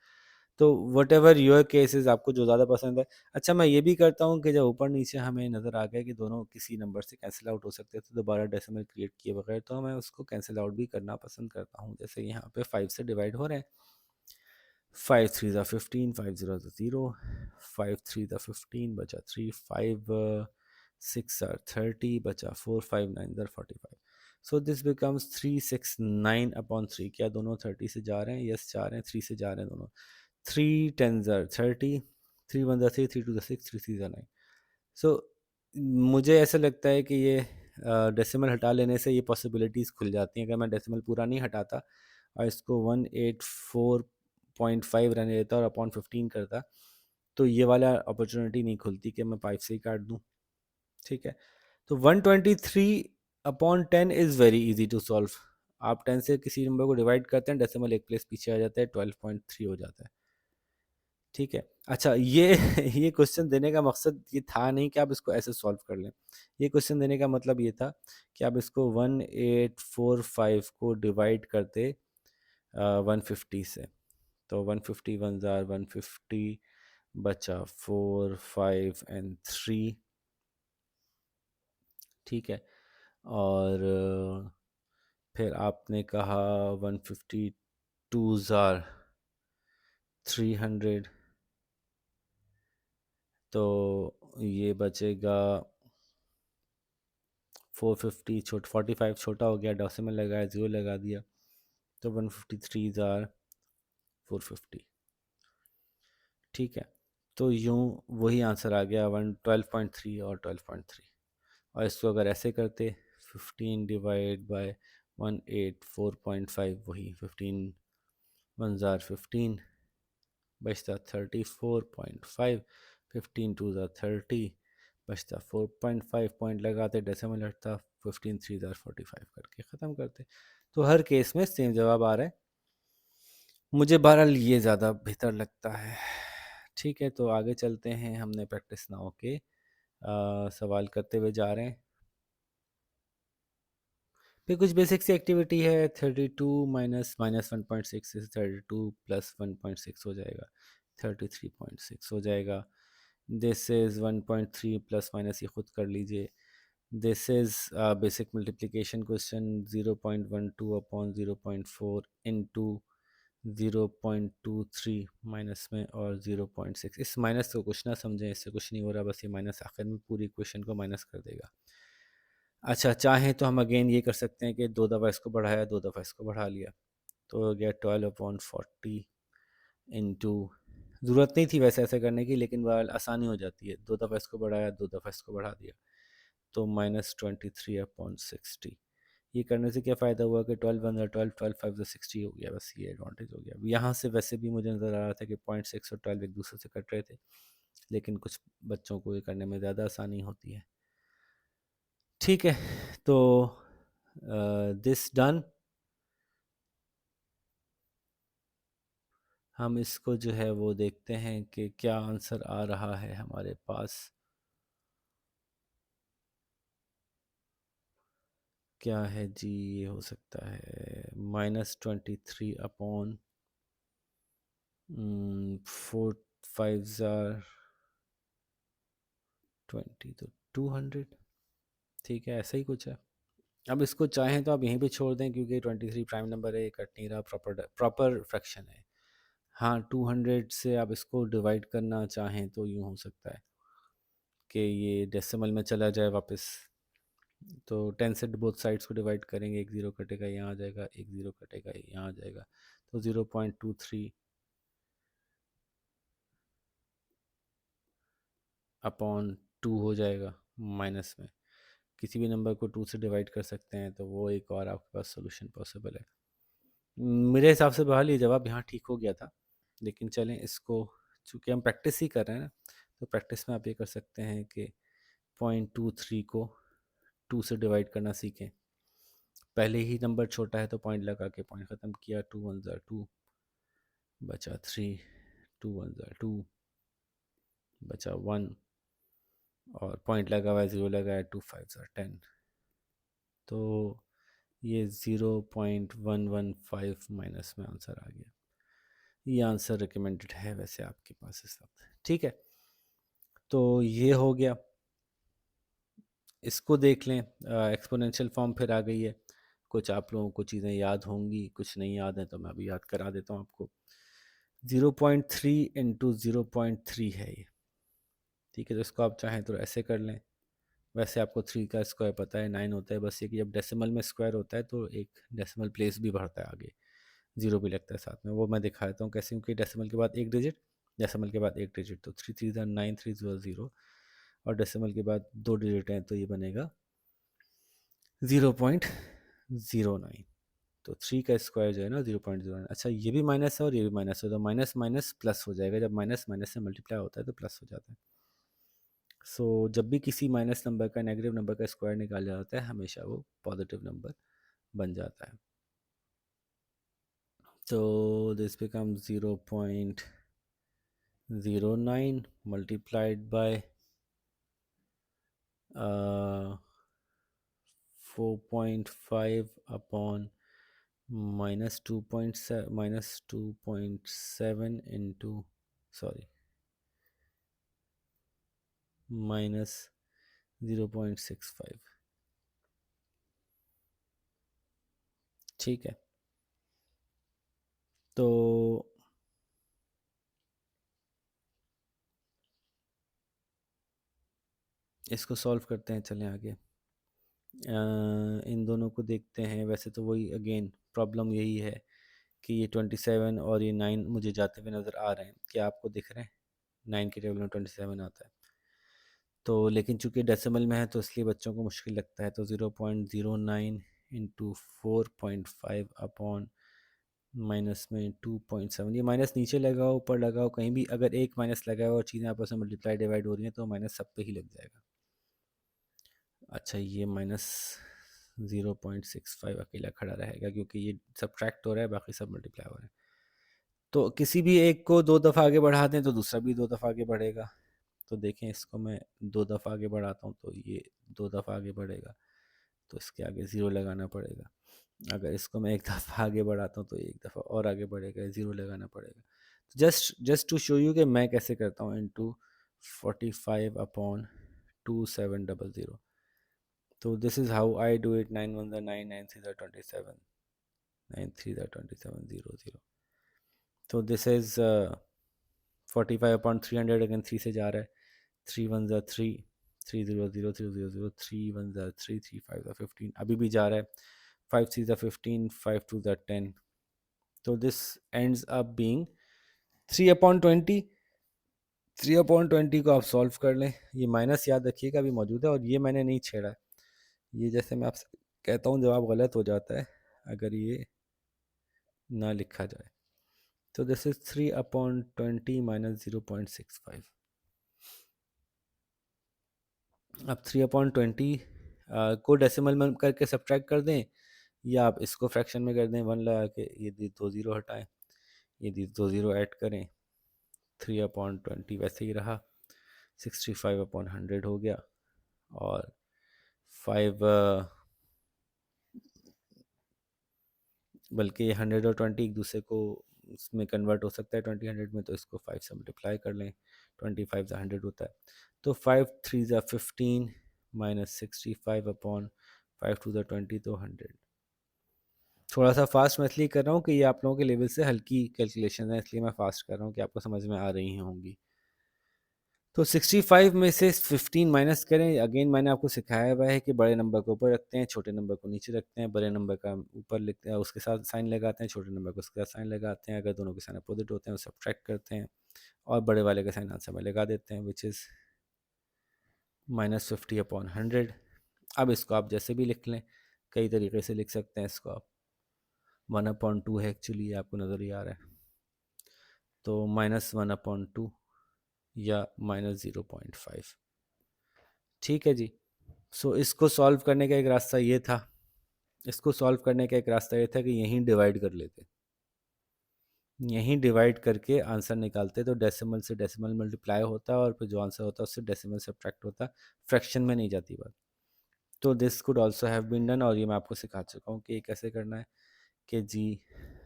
तो व्हाटएवर योर केसेस, आपको जो ज़्यादा पसंद है। अच्छा, मैं ये भी करता हूँ कि जब ऊपर नीचे हमें नज़र आ गया कि दोनों किसी नंबर से कैंसिल आउट हो सकते हैं तो दोबारा डेसिमल क्रिएट किए बगैर तो मैं उसको कैंसिल आउट भी करना पसंद करता हूँ। जैसे यहाँ पे 5 से डिवाइड हो रहे हैं, 5 3 ज़ा 15, 5 0 ज़ा 0, 5 3 ज़ा 15 बचा 3, 5 6 ज़ा 30 बचा 4, 5 9 ज़ा 45। So this becomes 369/3। क्या दोनों 30 से जा रहे हैं? यस, जा रहे हैं, 3 से जा रहे हैं दोनों। 3 10 ज़ा 30, 3 1 ज़ा 3, 3 2 ज़ा 6, 3 3 ज़ा 9। सो मुझे ऐसा लगता है कि ये डेसिमल हटा लेने से ये पॉसिबिलिटीज़ खुल जाती हैं। अगर मैं डेसिमल पूरा नहीं हटाता और इसको 184.5 रहने देता और अपॉन 15 करता, तो ये वाला अपॉर्चुनिटी नहीं खुलती कि मैं 5 से ही काट दूँ। ठीक है, तो 123/10 is very easy to solve. आप 10 से किसी नंबर को डिवाइड करते हैं, डेसिमल एक प्लेस पीछे आ जाता है, 12.3 हो जाता है। ठीक है, अच्छा, ये ये क्वेश्चन देने का मकसद ये था नहीं कि आप इसको ऐसे सॉल्व कर लें। ये क्वेश्चन देने का मतलब ये था कि आप इसको 1845 को डिवाइड करते 150 से, तो 150 1 ज़ार 150 बचा 4 5 एंड 3। ठीक है, और फिर आपने कहा 152 ज़ार 300, तो ये बचेगा 450, 45 छोटा हो गया, डेसिमल लगाया, 0 लगा दिया, तो 153 ज़ार 450। ठीक है, तो यूँ वही आंसर आ गया, 12.3 और 12.3। और इसको अगर ऐसे करते 15 डिवाइड बाय 184.5, वही 15 1 ज़ार 15 बचता 34.5, 15 2 ज़ार 30 बचता 4.5, पॉइंट लगाते, डेसिमल हटता, 15 3 ज़ार 45 करके ख़त्म करते। तो हर केस में सेम जवाब आ रहा है, मुझे बहरहाल ये ज़्यादा बेहतर लगता है। ठीक है, तो आगे चलते हैं, हमने प्रैक्टिस नाउ के सवाल करते हुए जा रहे हैं। फिर कुछ बेसिक सी एक्टिविटी है, 32 माइनस 1.6 से 32 प्लस 1.6 हो जाएगा। 33.6 हो जाएगा। दिस इज़ 1.3 प्लस माइनस ये खुद कर लीजिए। This is basic multiplication question, 0.12 upon 0.4 into 0.23 minus में और 0.6। इस माइनस को कुछ ना समझें, इससे कुछ नहीं हो रहा, बस ये माइनस आखिर में पूरी क्वेश्चन को माइनस कर देगा। अच्छा, चाहें तो हम अगेन ये कर सकते हैं कि 2 दफ़ा इसको बढ़ाया, 2 दफ़ा इसको बढ़ा लिया, तो हो गया 12/40 इंटू, ज़रूरत नहीं थी वैसे ऐसे करने की, लेकिन बहरहाल आसानी हो जाती है। 2 दफ़ा इसको बढ़ाया, 2 दफ़ा इसको बढ़ा दिया, तो -23/60। ये करने से क्या फ़ायदा हुआ कि 12 1 12, 12 5 60 हो गया, बस ये एडवांटेज हो गया। यहाँ से वैसे भी मुझे नज़र आ रहा था कि 0.6 और 12 एक दूसरे से कट रहे थे, लेकिन कुछ बच्चों को ये करने में ज़्यादा आसानी होती है। ठीक है, तो दिस डन। हम इसको जो है वो देखते हैं कि क्या आंसर आ रहा है हमारे पास। क्या है जी, ये हो सकता है -23 अपॉन 4 5 20, तो 200। ठीक है, ऐसा ही कुछ है। अब इसको चाहें तो आप यहीं पे छोड़ दें, क्योंकि 23 प्राइम नंबर है, ये कट नहीं रहा, प्रॉपर प्रॉपर फ्रैक्शन है। हाँ, 200 से आप इसको डिवाइड करना चाहें तो यूँ हो सकता है कि ये डेसिमल में चला जाए वापस। तो 10 से बोथ साइड्स को डिवाइड करेंगे, एक ज़ीरो कटेगा, यहाँ आ जाएगा, एक ज़ीरो कटेगा, यहाँ आ जाएगा, तो 0.23 अपॉन 2 हो जाएगा माइनस में। किसी भी नंबर को 2 से डिवाइड कर सकते हैं, तो वो एक और आपके पास सोल्यूशन पॉसिबल है। मेरे हिसाब से बहरहाल ये जवाब यहाँ ठीक हो गया था, लेकिन चलें इसको, चूँकि हम प्रैक्टिस ही कर रहे हैं ना, तो प्रैक्टिस में आप ये कर सकते हैं कि 0.23 को 2 से डिवाइड करना सीखें। पहले ही नंबर छोटा है तो पॉइंट लगा के पॉइंट ख़त्म किया, 2 1 2, बचा 3, 2 1 2, बचा 1, और पॉइंट लगा हुआ है, 0 लगाया, 2 5 10, तो ये 0.115 माइनस में आंसर आ गया। ये आंसर रिकमेंडेड है वैसे आपके पास इस वक्त। ठीक है, तो ये हो गया। इसको देख लें, एक्सपोनेंशियल फॉर्म फिर आ गई है। कुछ आप लोगों को चीज़ें याद होंगी, कुछ नहीं याद है, तो मैं अभी याद करा देता हूँ आपको। 0.3 इंटू 0.3 है ये। ठीक है, तो इसको आप चाहें तो ऐसे कर लें। वैसे आपको 3 का स्क्वायर पता है 9 होता है, बस ये कि जब डेसिमल में स्क्वायर होता है तो एक डेसिमल प्लेस भी बढ़ता है आगे, ज़ीरो भी लगता है साथ में। वो मैं दिखा देता हूँ कैसे, क्योंकि डेसिमल के बाद एक डिजिट, डेसिमल के बाद एक डिजिट, तो 3 3 9, 3 0 0, और डेसिमल के बाद 2 डिजिट हैं, तो ये बनेगा 0.09। तो 3 का स्क्वायर जो है ना 0.09। अच्छा, ये भी माइनस है और ये भी माइनस है, तो माइनस माइनस प्लस हो जाएगा। जब माइनस माइनस से मल्टीप्लाई होता है तो प्लस हो जाता है। सो जब भी किसी माइनस नंबर का, नेगेटिव नंबर का स्क्वायर निकाला जाता है, हमेशा वो पॉजिटिव नंबर बन जाता है। तो this become 0.09 multiplied by 4.5 upon -2.7 into, sorry, -0.65। ठीक है, तो इसको सॉल्व करते हैं, चलें आगे। इन दोनों को देखते हैं। वैसे तो वही अगेन प्रॉब्लम यही है कि ये 27 और ये 9 मुझे जाते हुए नज़र आ रहे हैं। क्या आपको दिख रहे हैं? 9 के टेबल में 27 आता है, तो लेकिन चूंकि डेसिमल में है तो इसलिए बच्चों को मुश्किल लगता है। तो 0.09 इंटू 4.5 अपॉन माइनस में 2.7, ये माइनस नीचे लगाओ ऊपर लगाओ कहीं भी, अगर एक माइनस लगा हो और चीज़ें आपस में मल्टीप्लाई डिवाइड हो रही हैं तो माइनस सब पे ही लग जाएगा। अच्छा, ये -0.65 अकेला खड़ा रहेगा, क्योंकि ये सब्ट्रैक्ट हो रहा है, बाकी सब मल्टीप्लाई हो रहे हैं। तो किसी भी एक को 2 दफ़ा आगे बढ़ा दें तो दूसरा भी 2 दफ़ा आगे बढ़ेगा। तो देखें, इसको मैं 2 दफ़ा आगे बढ़ाता हूँ तो ये 2 दफ़ा आगे बढ़ेगा, तो इसके आगे ज़ीरो लगाना पड़ेगा। अगर इसको मैं एक दफ़ा आगे बढ़ाता हूँ तो एक दफ़ा और आगे बढ़ेगा, ज़ीरो लगाना पड़ेगा। जस्ट टू शो यू कि मैं कैसे करता हूँ, इंटू 45 अपॉन 2700। तो this is how I do it. 9 1 9, 9 3 27, 9 3 27 0 0। तो दिस इज़ 45 अपॉन 300, अगेन 3 से जा रहा है। 3 1 3, 3 0 0 0 0 0, 3 1 3, 3 5 15, अभी भी जा रहा है। 5 3 15, 5 2 10। तो this ends up being 3 upon 20। 3 upon 20 को आप सॉल्व कर लें। ये माइनस याद रखिएगा अभी मौजूद है, और ये मैंने नहीं छेड़ा है। ये जैसे मैं आपसे कहता हूँ जवाब गलत हो जाता है अगर ये ना लिखा जाए। तो दिस इज 3 अपॉन 20 माइनस 0.65। अब 3 अपॉन 20 को डेसिमल में करके सब्ट्रैक्ट कर दें, या आप इसको फ्रैक्शन में कर दें 1 लगा के। ये 2 0 हटाएं, ये 2 0 ऐड करें। 3 अपॉन 20 वैसे ही रहा। 65 अपॉन 100 हो गया। और 5 बल्कि 100 और 20 एक दूसरे को इसमें कन्वर्ट हो सकता है 20 100 में, तो इसको 5 से मल्टीप्लाई कर लें। 25 से 100 होता है। तो 5 3 ज़ा 15 माइनस 65 अपॉन 5 2 ज़ा 20, तो 100। थोड़ा सा फास्ट मैं इसलिए कर रहा हूँ कि ये आप लोगों के लेवल से हल्की कैलकुलेशन है, इसलिए मैं फास्ट कर रहा हूँ कि आपको समझ में आ रही होंगी। तो 65 में से 15 माइनस करें। अगेन मैंने आपको सिखाया हुआ है कि बड़े नंबर को ऊपर रखते हैं, छोटे नंबर को नीचे रखते हैं। बड़े नंबर का ऊपर लिखते हैं, उसके साथ साइन लगाते हैं। छोटे नंबर को उसके साथ साइन लगाते हैं। अगर दोनों के साइन अपोजिट होते हैं, वो सब्ट्रैक्ट करते हैं, और बड़े वाले का साइन आंसर में लगा देते हैं, विच इज़ -50 अपॉन 100। अब इसको आप जैसे भी लिख लें, कई तरीके से लिख सकते हैं इसको आप। 1/2 है एक्चुअली, आपको नज़र ही आ रहा है। तो -1/2 या -0.5। ठीक है जी। सो इसको सॉल्व करने का एक रास्ता ये था, इसको सॉल्व करने का एक रास्ता ये था कि यहीं डिवाइड कर लेते, यहीं डिवाइड करके आंसर निकालते, तो डेसिमल से डेसिमल मल्टीप्लाई होता और फिर जो आंसर होता है उससे डेसिमल सब्ट्रैक्ट होता, फ्रैक्शन में नहीं जाती बात। तो this could also have been done, और ये मैं आपको सिखा चुका हूँ कि कैसे करना है। कि जी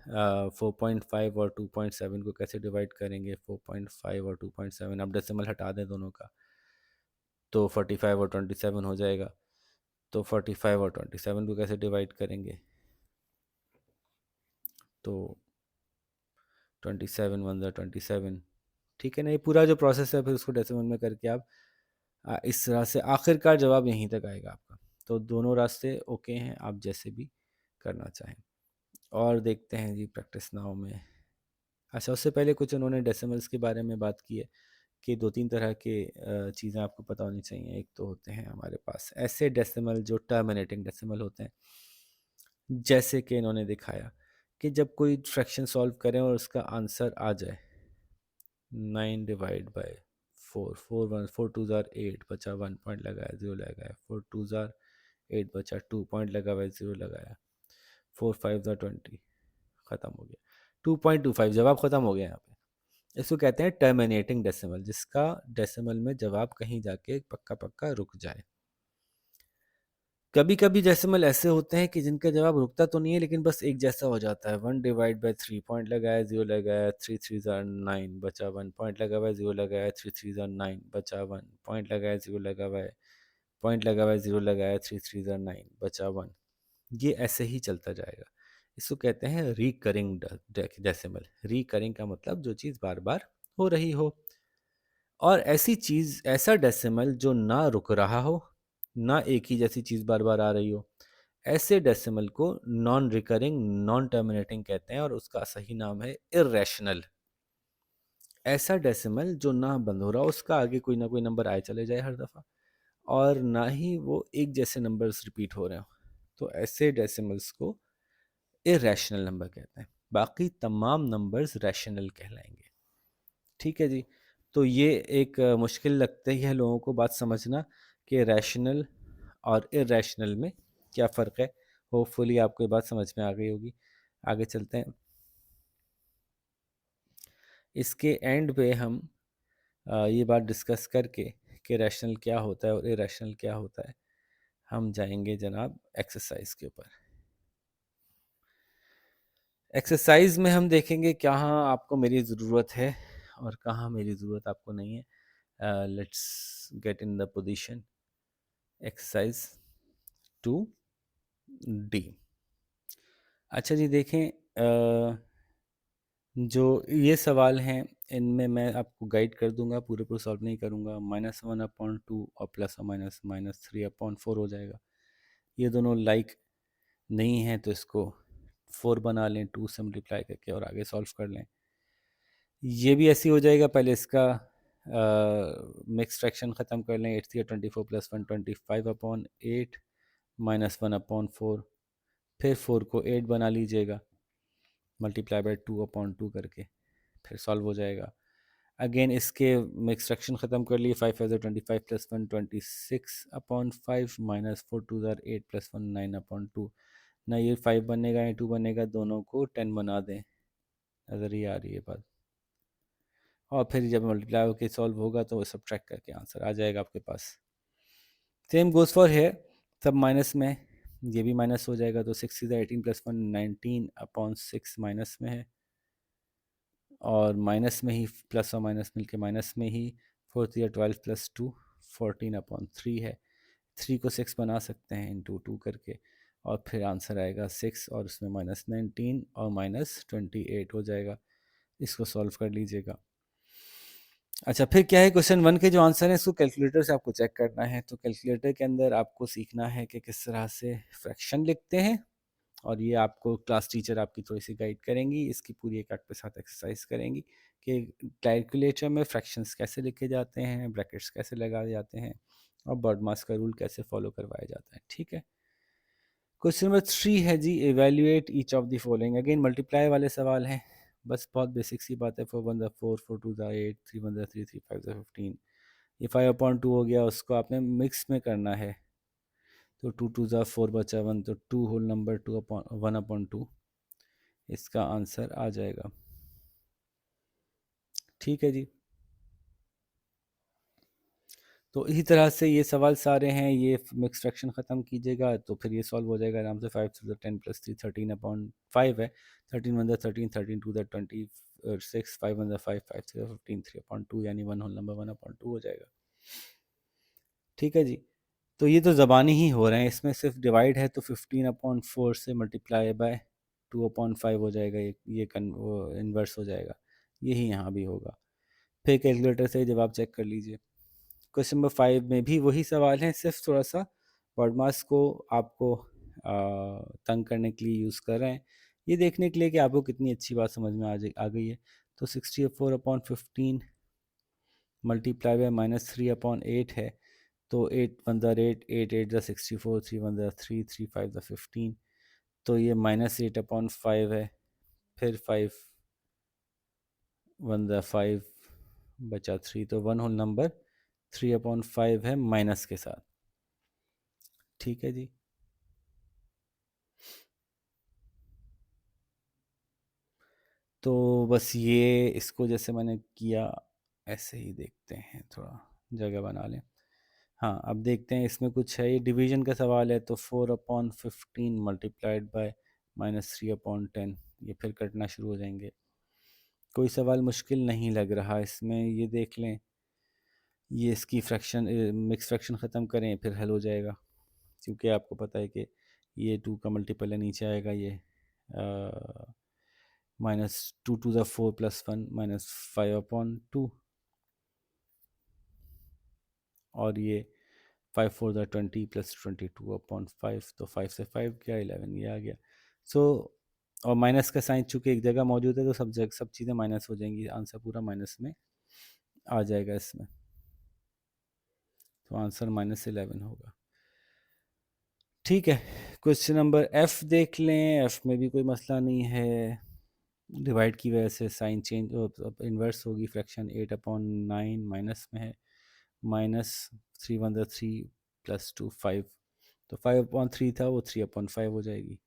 4.5 और 2.7 को कैसे डिवाइड करेंगे। 4.5 और 2.7, अब डेसिमल हटा दें दोनों का, तो 45 और 27 हो जाएगा। तो 45 और 27 को कैसे डिवाइड करेंगे, तो 27 1 27। ठीक है ना, ये पूरा जो प्रोसेस है फिर उसको डेसिमल में करके आप इस तरह से आखिरकार जवाब यहीं तक आएगा आपका। तो दोनों रास्ते ओके हैं, आप जैसे भी करना चाहें। और देखते हैं जी प्रैक्टिस नाउ में। अच्छा, उससे पहले कुछ उन्होंने डेसिमल्स के बारे में बात की है कि 2-3 तरह के चीज़ें आपको पता होनी चाहिए। एक तो होते हैं हमारे पास ऐसे डेसिमल जो टर्मिनेटिंग डेसिमल होते हैं, जैसे कि इन्होंने दिखाया कि जब कोई फ्रैक्शन सॉल्व करें और उसका आंसर आ जाए 9 डिवाइड बाय 4, 4 2 ज़ार 8 बचा 1 पॉइंट लगाया 0 लगाया, 4 2 ज़ार 8 बचा 2 पॉइंट लगाया 0 लगाया, 4 5 ज़ार 20, ख़त्म हो गया 2.25, जवाब ख़त्म हो गया यहाँ पे। इसको कहते हैं टर्मिनेटिंग डेसिमल, जिसका डेसिमल में जवाब कहीं जाके पक्का पक्का रुक जाए। कभी कभी डेसिमल ऐसे होते हैं कि जिनका जवाब रुकता तो नहीं है, लेकिन बस एक जैसा हो जाता है। 1 डिवाइड बाई 3 पॉइंट लगाया 0 लगाया, 3 3 ज़ार 9 बचा 1 पॉइंट लगाया 0 लगाया, 3 3 ज़ार 9 बचा 1 पॉइंट लगाया 0 लगाया, पॉइंट लगाया 0 लगाया, 3 3 ज़ार 9 बचा 1। ये ऐसे ही चलता जाएगा। इसको कहते हैं रिकरिंग डेसिमल। रिकरिंग का मतलब जो चीज़ बार बार हो रही हो। और ऐसी चीज़, ऐसा डेसिमल जो ना रुक रहा हो, ना एक ही जैसी चीज़ बार बार आ रही हो, ऐसे डेसिमल को नॉन रिकरिंग, नॉन टर्मिनेटिंग कहते हैं, और उसका सही नाम है इर्रेशनल। ऐसा डेसिमल जो ना बंद हो रहा हो, उसका आगे कोई ना कोई नंबर आए चले जाए हर दफ़ा, और ना ही वो एक जैसे नंबर्स रिपीट हो रहे हो, तो ऐसे डेसिमल्स को इरेशनल नंबर कहते हैं। बाकी तमाम नंबर्स रैशनल कहलाएंगे। ठीक है जी। तो ये एक मुश्किल लगती है लोगों को बात समझना कि रैशनल और इरेशनल में क्या फ़र्क है। होपफुली आपको ये बात समझ में आ गई होगी। आगे चलते हैं। इसके एंड पे हम ये बात डिस्कस करके कि रैशनल क्या होता है और इरेशनल क्या होता है, हम जाएंगे जनाब एक्सरसाइज के ऊपर। एक्सरसाइज में हम देखेंगे कहाँ आपको मेरी ज़रूरत है और कहाँ मेरी ज़रूरत आपको नहीं है। Let's get in the position. Exercise 2D। अच्छा जी, देखें, जो ये सवाल हैं इनमें मैं आपको गाइड कर दूंगा, पूरे पूरे सॉल्व नहीं करूंगा। -1/2 और प्लस और माइनस -3/4 हो जाएगा। ये दोनों लाइक नहीं है तो इसको 4 बना लें 2 से मल्टीप्लाई करके और आगे सॉल्व कर लें। ये भी ऐसी हो जाएगा। पहले इसका मिक्स फ्रैक्शन ख़त्म कर लें। 8×3 = 24 + 1 25/8 -1/4। फिर 4 को 8 बना लीजिएगा, मल्टीप्लाई बाय 2/2 करके, फिर सॉल्व हो जाएगा। अगेन इसके मिक्स फ्रैक्शन ख़त्म कर लिए। 5×5 = 25 + 1 26/5 -4 2 = 8 + 1 9/2। ना ये 5 बनेगा या 2 बनेगा, दोनों को 10 बना दें। नज़र ही आ रही है बात। और फिर जब मल्टीप्लाई होकर सॉल्व होगा तो सब्ट्रैक्ट करके आंसर आ जाएगा आपके पास। सेम गोज़ फॉर है, सब माइनस में, ये भी माइनस हो जाएगा। तो 6 × 18 + 1 19/6 माइनस में है, और माइनस में ही प्लस और माइनस मिलके माइनस में ही। 4 × 12 + 2 14/3 है। 3 को 6 बना सकते हैं इंटू 2 करके, और फिर आंसर आएगा 6 और उसमें -19 और -28 हो जाएगा। इसको सॉल्व कर लीजिएगा। अच्छा, फिर क्या है, क्वेश्चन 1 के जो आंसर है इसको कैलकुलेटर से आपको चेक करना है। तो कैलकुलेटर के अंदर आपको सीखना है कि किस तरह से फ्रैक्शन लिखते हैं, और ये आपको क्लास टीचर आपकी थोड़ी सी गाइड करेंगी। इसकी पूरी एक आपके साथ एक्सरसाइज करेंगी कि कैलकुलेटर में फ्रैक्शंस कैसे लिखे जाते हैं, ब्रैकेट्स कैसे लगाए जाते हैं, और बॉडमास का रूल कैसे फॉलो करवाया जाता है। ठीक है। क्वेश्चन नंबर 3 है जी, evaluate each of the following. Again multiply वाले सवाल हैं, बस बहुत बेसिक सी बात है। 4 1 = 4 4 2 = 8 3 1 = 3 3 5 = 15। ये 5/2 हो गया, उसको आपने मिक्स में करना है। तो 2 2 = 4 बचा 1, तो 2 होल नंबर 1/2 इसका आंसर आ जाएगा। ठीक है जी। तो इसी तरह से ये सवाल सारे हैं, ये मिक्स फ्रैक्शन ख़त्म कीजिएगा तो फिर ये सॉल्व हो जाएगा आराम से। 5 to the 10 + 3 13/5 है। 13 1 = 13 13 2 = 26 5 1 = 5 5 3 = 15 3/2 यानी 1 होल नंबर 1/2 हो जाएगा। ठीक है जी। तो ये तो ज़बानी ही हो रहे हैं, इसमें सिर्फ डिवाइड है तो 15/4 से मल्टीप्लाई बाय 2/5 हो जाएगा। ये वो इन्वर्स हो जाएगा। यही यहाँ भी होगा। फिर कैलकुलेटर से जवाब चेक कर लीजिए। क्वेश्चन नंबर 5 में भी वही सवाल है, सिर्फ थोड़ा सा वर्डमास को आपको तंग करने के लिए यूज़ कर रहे हैं, ये देखने के लिए कि आपको कितनी अच्छी बात समझ में आ गई है। तो 64/15 मल्टीप्लाई बाय -3/8 है। तो 8 1 = 8 8 8 = 64 3 1 = 3 3 5 = 15। तो ये -8/5 है। फिर 5 1 = 5 बचा 3, तो 1 होल नंबर 3/5 है माइनस के साथ। ठीक है जी। तो बस ये इसको जैसे मैंने किया ऐसे ही देखते हैं, थोड़ा जगह बना लें। हाँ, अब देखते हैं इसमें कुछ है। ये डिवीजन का सवाल है, तो 4/15 मल्टीप्लाइड बाय -3/10, ये फिर कटना शुरू हो जाएंगे। कोई सवाल मुश्किल नहीं लग रहा इसमें, ये देख लें। ये इसकी फ्रैक्शन मिक्स फ्रैक्शन ख़त्म करें फिर हल हो जाएगा, क्योंकि आपको पता है कि ये 2 का मल्टीपल है, नीचे आएगा ये -2 to the 4 + 1 -5/2, और ये 5 4 = 20 + 22/5, तो 5 से 5 गया 11 ये आ गया। सो और माइनस का साइन चूँकि एक जगह मौजूद है तो सब चीज़ें माइनस हो जाएंगी, आंसर पूरा माइनस में आ जाएगा इसमें। तो आंसर -11 होगा। ठीक है। क्वेश्चन नंबर F देख लें। F में भी कोई मसला नहीं है। डिवाइड की वजह से साइन चेंज इन्वर्स होगी। फ्रैक्शन 8/9 माइनस में है। -3 1 = 3 + 2 5, तो 5/3 था वो 3/5 हो जाएगी।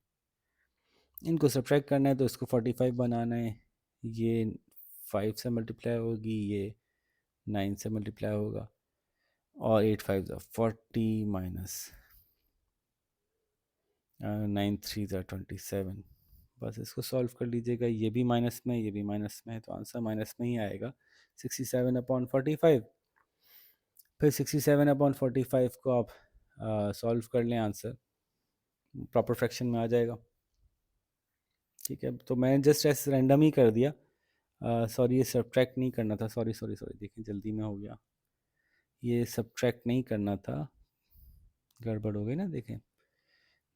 इनको सब्ट्रैक्ट करना है तो इसको 45 बनाना है। ये 5 से मल्टीप्लाई होगी, ये 9 से मल्टीप्लाई होगा, और 8 5 = 40 माइनस 9 3 = 27 बस इसको सॉल्व कर लीजिएगा, ये भी माइनस में, ये भी माइनस में है, तो आंसर माइनस में ही आएगा 67/45। फिर 67/45 को आप सॉल्व कर लें, आंसर प्रॉपर फ्रैक्शन में आ जाएगा। ठीक है, तो मैंने जस्ट ऐसे रैंडम ही कर दिया। सॉरी, ये सब्ट्रैक्ट नहीं करना था, सॉरी सॉरी सॉरी, देखिए जल्दी में हो गया, ये सब्ट्रैक्ट नहीं करना था, गड़बड़ हो गई ना, देखें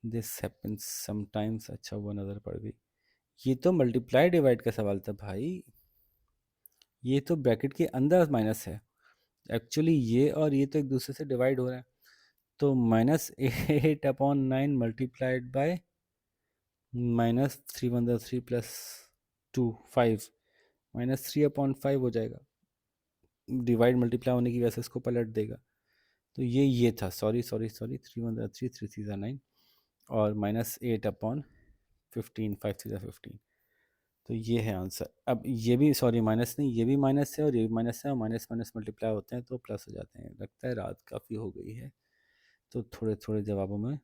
दिस हैपेंस समटाइम्स। अच्छा हुआ नज़र पड़ गई, ये तो मल्टीप्लाई डिवाइड का सवाल था भाई, ये तो ब्रैकेट के अंदर माइनस है एक्चुअली, ये और ये तो एक दूसरे से डिवाइड हो रहा है, तो -8/9 मल्टीप्लाइड बाय -3 प्लस 2 5, -3/5 हो जाएगा, डिवाइड मल्टीप्लाई होने की वजह से इसको पलट देगा, तो ये था, सॉरी सॉरी सॉरी, 3 1 3 3 3 9 और -8/15, 5 3 15, तो ये है आंसर। अब ये भी सॉरी माइनस नहीं, ये भी माइनस है और ये भी माइनस है, और माइनस माइनस मल्टीप्लाई होते हैं तो प्लस हो जाते हैं। लगता है रात काफ़ी हो गई है, तो थोड़े थोड़े जवाबों में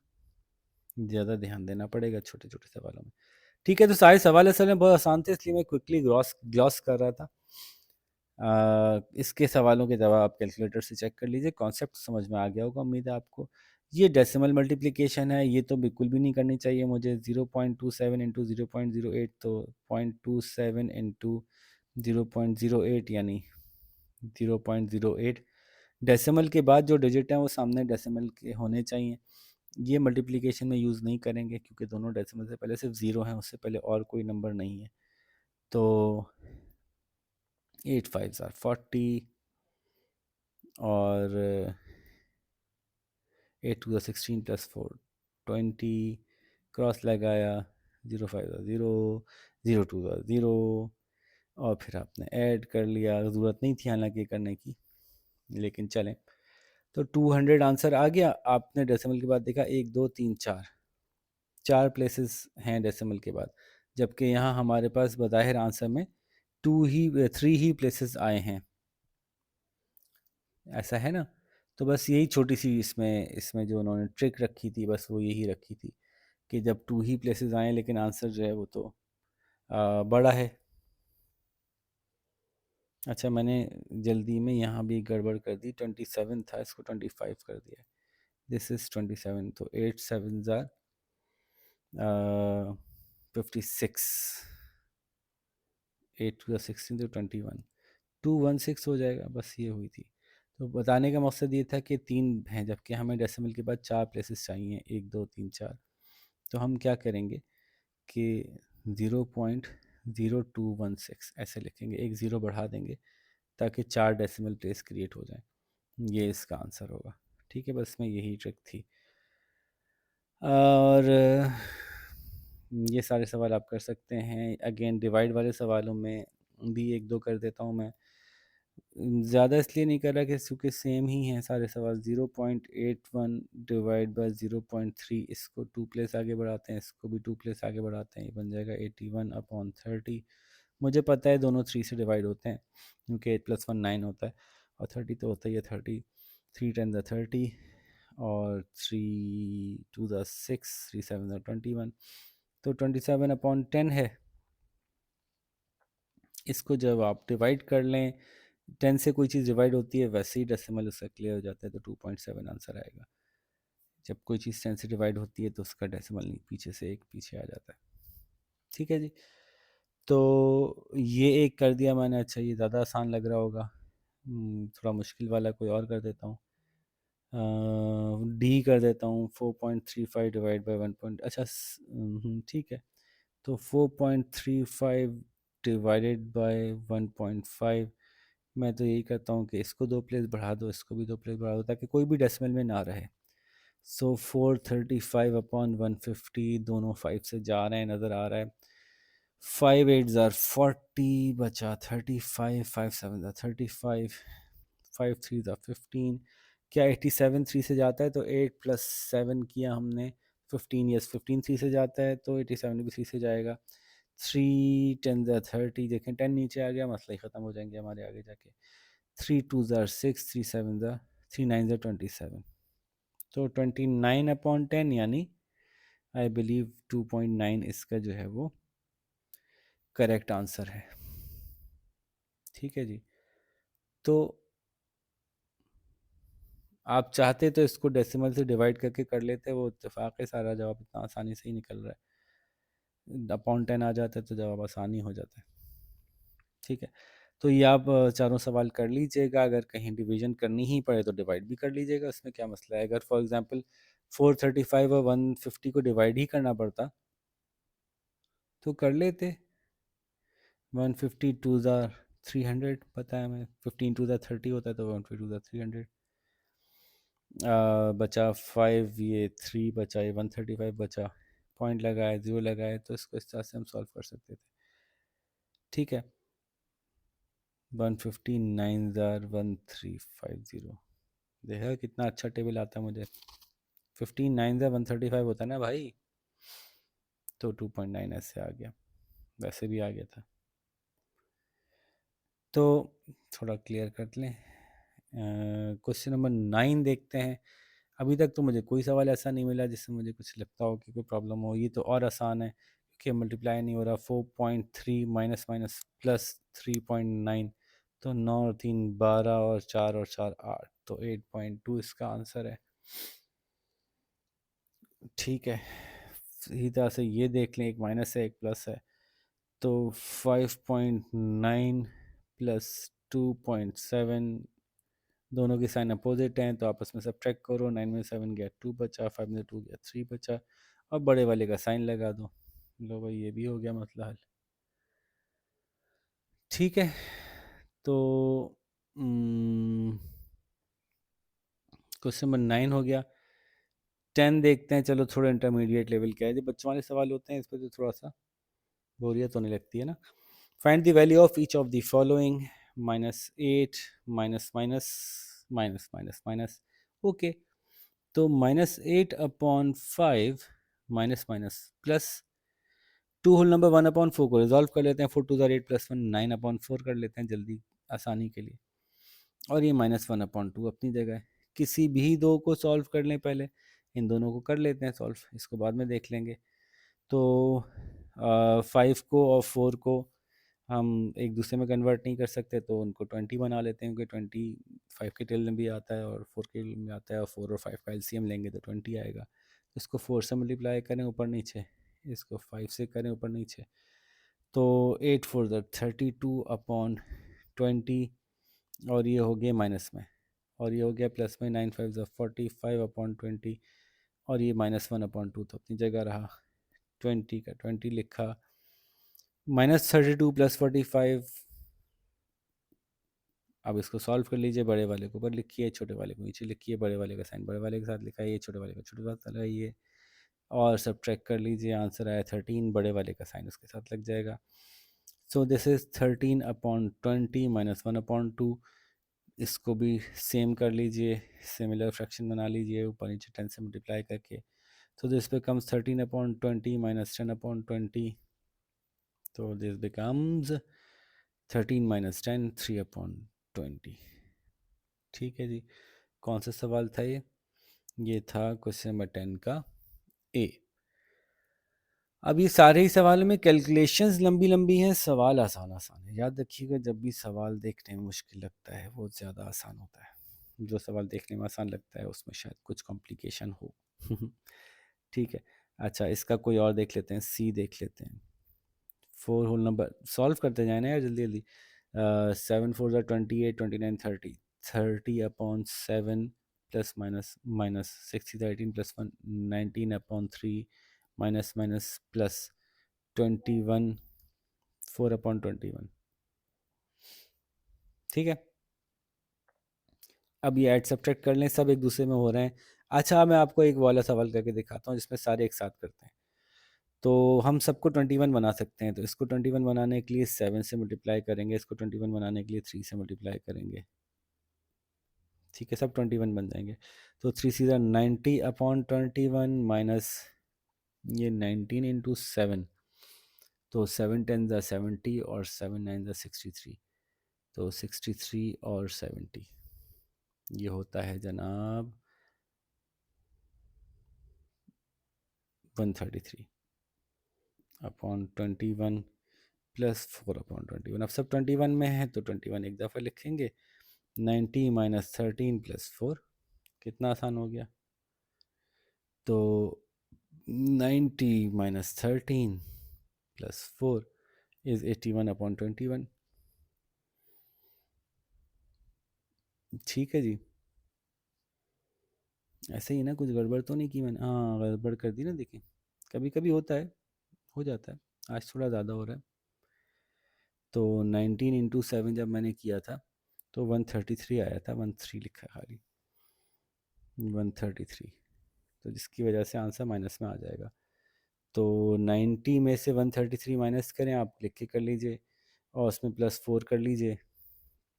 ज़्यादा ध्यान देना पड़ेगा, छोटे छोटे सवालों में। ठीक है, तो सारे सवाल असल में बहुत आसान थे, इसलिए मैं क्विकली ग्लॉस ग्लॉस कर रहा था। इसके सवालों के जवाब आप कैलकुलेटर से चेक कर लीजिए, कॉन्सेप्ट समझ में आ गया होगा उम्मीद है आपको। ये डेसिमल मल्टीप्लिकेशन है, ये तो बिल्कुल भी नहीं करनी चाहिए मुझे। 0.27 इंटू 0.08, तो 0.27 इंटू 0.08 यानी 0.08। डेसिमल के बाद जो डिजिट हैं वो सामने डेसिमल के होने चाहिए। ये मल्टीप्लिकेशन में यूज़ नहीं करेंगे क्योंकि दोनों डेसिमल से पहले सिर्फ ज़ीरो हैं, उससे पहले और कोई नंबर नहीं है। तो 8 5 आर 40 और 8 2 16 प्लस 4 20, क्रॉस लगाया, 0 5 0, 0 2 0, और फिर आपने ऐड कर लिया, ज़रूरत नहीं थी हालांकि करने की, लेकिन चलें। तो 200 आंसर आ गया। आपने डेसिमल के बाद देखा 1 2 3 4, 4 प्लेसेस हैं डेसिमल के बाद, जबकि यहाँ हमारे पास बज़ाहिर आंसर में 3 ही प्लेसेस आए हैं, ऐसा है ना। तो बस यही छोटी सी इसमें इसमें जो उन्होंने ट्रिक रखी थी, बस वो यही रखी थी कि जब 2 ही प्लेसेस आए लेकिन आंसर जो है वो तो बड़ा है। अच्छा, मैंने जल्दी में यहाँ भी गड़बड़ कर दी, 27 था, इसको 25 कर दिया। दिस इज़ 27, तो 8 7 ज़ार 56, 8 2 16, तो 21, 216 हो जाएगा, बस ये हुई थी। तो बताने का मकसद ये था कि 3 हैं, जबकि हमें डेसिमल के बाद 4 प्लेसेस चाहिए, 1 2 3 4। तो हम क्या करेंगे कि 0.0216 ऐसे लिखेंगे, एक ज़ीरो बढ़ा देंगे ताकि 4 डेसिमल प्लेस क्रिएट हो जाए, ये इसका आंसर होगा। ठीक है, बस में यही ट्रिक थी। और ये सारे सवाल आप कर सकते हैं। अगेन डिवाइड वाले सवालों में भी एक दो कर देता हूँ मैं, ज़्यादा इसलिए नहीं कर रहा कि क्योंकि सेम ही हैं सारे सवाल। 0.81 डिवाइड बाय 0.3, इसको 2 प्लेस आगे बढ़ाते हैं, इसको भी 2 प्लेस आगे बढ़ाते हैं, ये बन जाएगा 81/30। मुझे पता है दोनों 3 से डिवाइड होते हैं क्योंकि 8 + 1 9 होता है, और 30 तो होता ही है 30, 3 10 30, और 3 2 6, 3 7 21, तो 27/10 है। इसको जब आप डिवाइड कर लें, 10 से कोई चीज़ डिवाइड होती है वैसे ही डेसिमल उसका क्लियर हो जाता है, तो 2.7 आंसर आएगा। जब कोई चीज़ 10 से डिवाइड होती है तो उसका डेसिमल नहीं, पीछे से एक पीछे आ जाता है। ठीक है जी, तो ये एक कर दिया मैंने। अच्छा, ये ज़्यादा आसान लग रहा होगा, थोड़ा मुश्किल वाला कोई और कर देता हूँ। डी कर देता हूँ, 4.35 डिवाइड बाई 1 पॉइंट, अच्छा ठीक है, तो 4.35 डिवाइडेड बाय 1.5। मैं तो यही करता हूँ कि इसको 2 प्लेस बढ़ा दो, इसको भी 2 प्लेस बढ़ा दो, ताकि कोई भी डेसिमल में ना रहे। सो 435/150, दोनों 5 से जा रहे हैं, नज़र आ रहा है। 5 8 ज़ार 40, बचा 35, 5 7 ज़ार 35, 5 3 ज़ार 15। क्या 87 3 से जाता है? तो 8 + 7 किया हमने, 15, यस 15 3 से जाता है, तो 87 भी 3 से जाएगा। 3 10 ज़ार 30, देखें 10 नीचे आ गया, मसला ही ख़त्म हो जाएंगे हमारे आगे जाके। 3 2 ज़ार 6, 3 7 ज़ार 3 9 ज़ार 27, तो 29/10 यानी आई बिलीव 2.9 इसका जो है वो करेक्ट आंसर है। ठीक है जी। तो आप चाहते तो इसको डेसिमल से डिवाइड करके कर लेते, वो इत्तेफाक है, सारा जवाब इतना आसानी से ही निकल रहा है। अपॉन 10 आ जाता है तो जवाब आसानी हो जाता है। ठीक है, तो ये आप चारों सवाल कर लीजिएगा। अगर कहीं डिवीजन करनी ही पड़े तो डिवाइड भी कर लीजिएगा, उसमें क्या मसला है। अगर फॉर एग्जांपल 435 और 150 को डिवाइड ही करना पड़ता तो कर लेते। 150 टू ज़ार 300, पता है हमें, 15 टू ज़ार 30 होता है, तो 150 टू ज़ार 300 बचा 5, ये 3 बचा, ये 135 बचा, पॉइंट लगाए, 0 लगाए, तो इसको इस तरह से हम सॉल्व कर सकते थे। ठीक है, 150 9 ज़ार 1350, देखा कितना अच्छा टेबल आता है मुझे। 15 9 ज़ार 135 होता है ना भाई, तो 2.9 ऐसे आ गया, वैसे भी आ गया था। तो थोड़ा क्लियर कर लें। क्वेश्चन नंबर 9 देखते हैं। अभी तक तो मुझे कोई सवाल ऐसा नहीं मिला जिससे मुझे कुछ लगता हो कि कोई प्रॉब्लम हो। ये तो और आसान है क्योंकि मल्टीप्लाई नहीं हो रहा। 4.3 माइनस माइनस प्लस 3.9, तो 9 और 3 12 और 4 और 4 8, तो 8.2 इसका आंसर है। ठीक है, इसी तरह से ये देख लें, एक माइनस है एक प्लस है, तो 5.9 प्लस 2.7, दोनों की साइन अपोजिट हैं तो आपस में सब्ट्रैक्ट करो। 9 में 7 गया 2 बचा, 5 में 2 गया 3 बचा, और बड़े वाले का साइन लगा दो। लो भाई, ये भी हो गया मसला हल। ठीक है, तो क्वेश्चन नंबर 9 हो गया। 10 देखते हैं, चलो थोड़ा इंटरमीडिएट लेवल का है, जो बच्चों वाले सवाल होते हैं इस पर तो थोड़ा सा बोरियत होने लगती है ना। Find the value of each of the following, -8 minus minus minus minus minus. Okay, तो -8/5 minus minus plus 2 whole number 1/4 को रिजॉल्व कर लेते हैं। 4 2 8 प्लस 1 9/4 कर लेते हैं जल्दी आसानी के लिए। और ये -1/2 अपनी जगह है। किसी भी दो को सॉल्व कर लें पहले, इन दोनों को कर लेते हैं सॉल्व, इसको बाद में देख लेंगे। तो 5 को और 4 को हम एक दूसरे में कन्वर्ट नहीं कर सकते, तो उनको 20 बना लेते हैं, क्योंकि 20 5 के टेल में भी आता है और 4 के में आता है, और 4 और 5 का एलसीएम लेंगे तो 20 आएगा। इसको 4 से मल्टीप्लाई करें ऊपर नीचे, इसको 5 से करें ऊपर नीचे, तो 8 4 32/20, और ये हो गया माइनस में, और ये हो गया प्लस में, 9 5 45/20, और ये -1/2 तो अपनी जगह रहा। 20 का 20 लिखा, -32 प्लस 45। अब इसको सॉल्व कर लीजिए, बड़े वाले को ऊपर लिखिए, छोटे वाले को नीचे लिखिए, बड़े वाले का साइन बड़े वाले के साथ लिखा है, छोटे वाले का छोटे साथ लगाइए, और सब ट्रैक कर लीजिए, आंसर आया 13, बड़े वाले का साइन उसके साथ लग जाएगा। So this is 13/20 -1/2। इसको भी सेम कर लीजिए, सिमिलर फ्रैक्शन बना लीजिए, ऊपर नीचे 10 से मल्टीप्लाई करके। तो दिस बिकम्स 13/20 -10/20, तो दिस बिकम्स 13 - 10 3/20। ठीक है जी, कौन सा सवाल था ये था क्वेश्चन नंबर 10 का ए। अब ये सारे ही सवालों में कैलकुलेशंस लंबी लंबी हैं, सवाल आसान आसान है। याद रखिएगा, जब भी सवाल देखने में मुश्किल लगता है वो ज़्यादा आसान होता है। जो सवाल देखने में आसान लगता है उसमें शायद कुछ कॉम्प्लिकेशन हो। ठीक है, अच्छा इसका कोई और देख लेते हैं, सी देख लेते हैं। 4 होल नंबर सॉल्व करते जाए ना यार, जल्दी जल्दी। 7 4 28 29 30, 30/7 plus minus minus 60 18 plus 1 19/3 minus minus plus 21 4/21। ठीक है, अब ये ऐड सब्ट्रैक्ट कर लें, सब एक दूसरे में हो रहे हैं। अच्छा, मैं आपको एक वाला सवाल करके दिखाता हूँ जिसमें सारे एक साथ करते हैं। तो हम सबको 21 बना सकते हैं, तो इसको 21 बनाने के लिए 7 से मल्टीप्लाई करेंगे, इसको 21 बनाने के लिए 3 से मल्टीप्लाई करेंगे। ठीक है, सब 21 बन जाएंगे। तो 3 सीधा 90/21 माइनस ये 19 × 7, तो 7 10 ज़ा 70 और 7 9 ज़ा 63, तो 63 और 70 ये होता है जनाब 133/21 +4/21। अब सब 21 में है तो 21 एक दफ़ा लिखेंगे। 90 - 13 + 4, कितना आसान हो गया। तो 90 - 13 + 4 इज़ 81/21। ठीक है जी। ऐसे ही ना, कुछ गड़बड़ तो नहीं की मैंने? हाँ, गड़बड़ कर दी ना, देखिए कभी कभी होता है, हो जाता है। आज थोड़ा ज़्यादा हो रहा है। तो 19 × 7 जब मैंने किया था तो 133 आया था, 13 लिखा है खाली, 133। तो जिसकी वजह से आंसर माइनस में आ जाएगा। तो 90 में से 133 माइनस करें, आप लिख के कर लीजिए, और उसमें +4 कर लीजिए,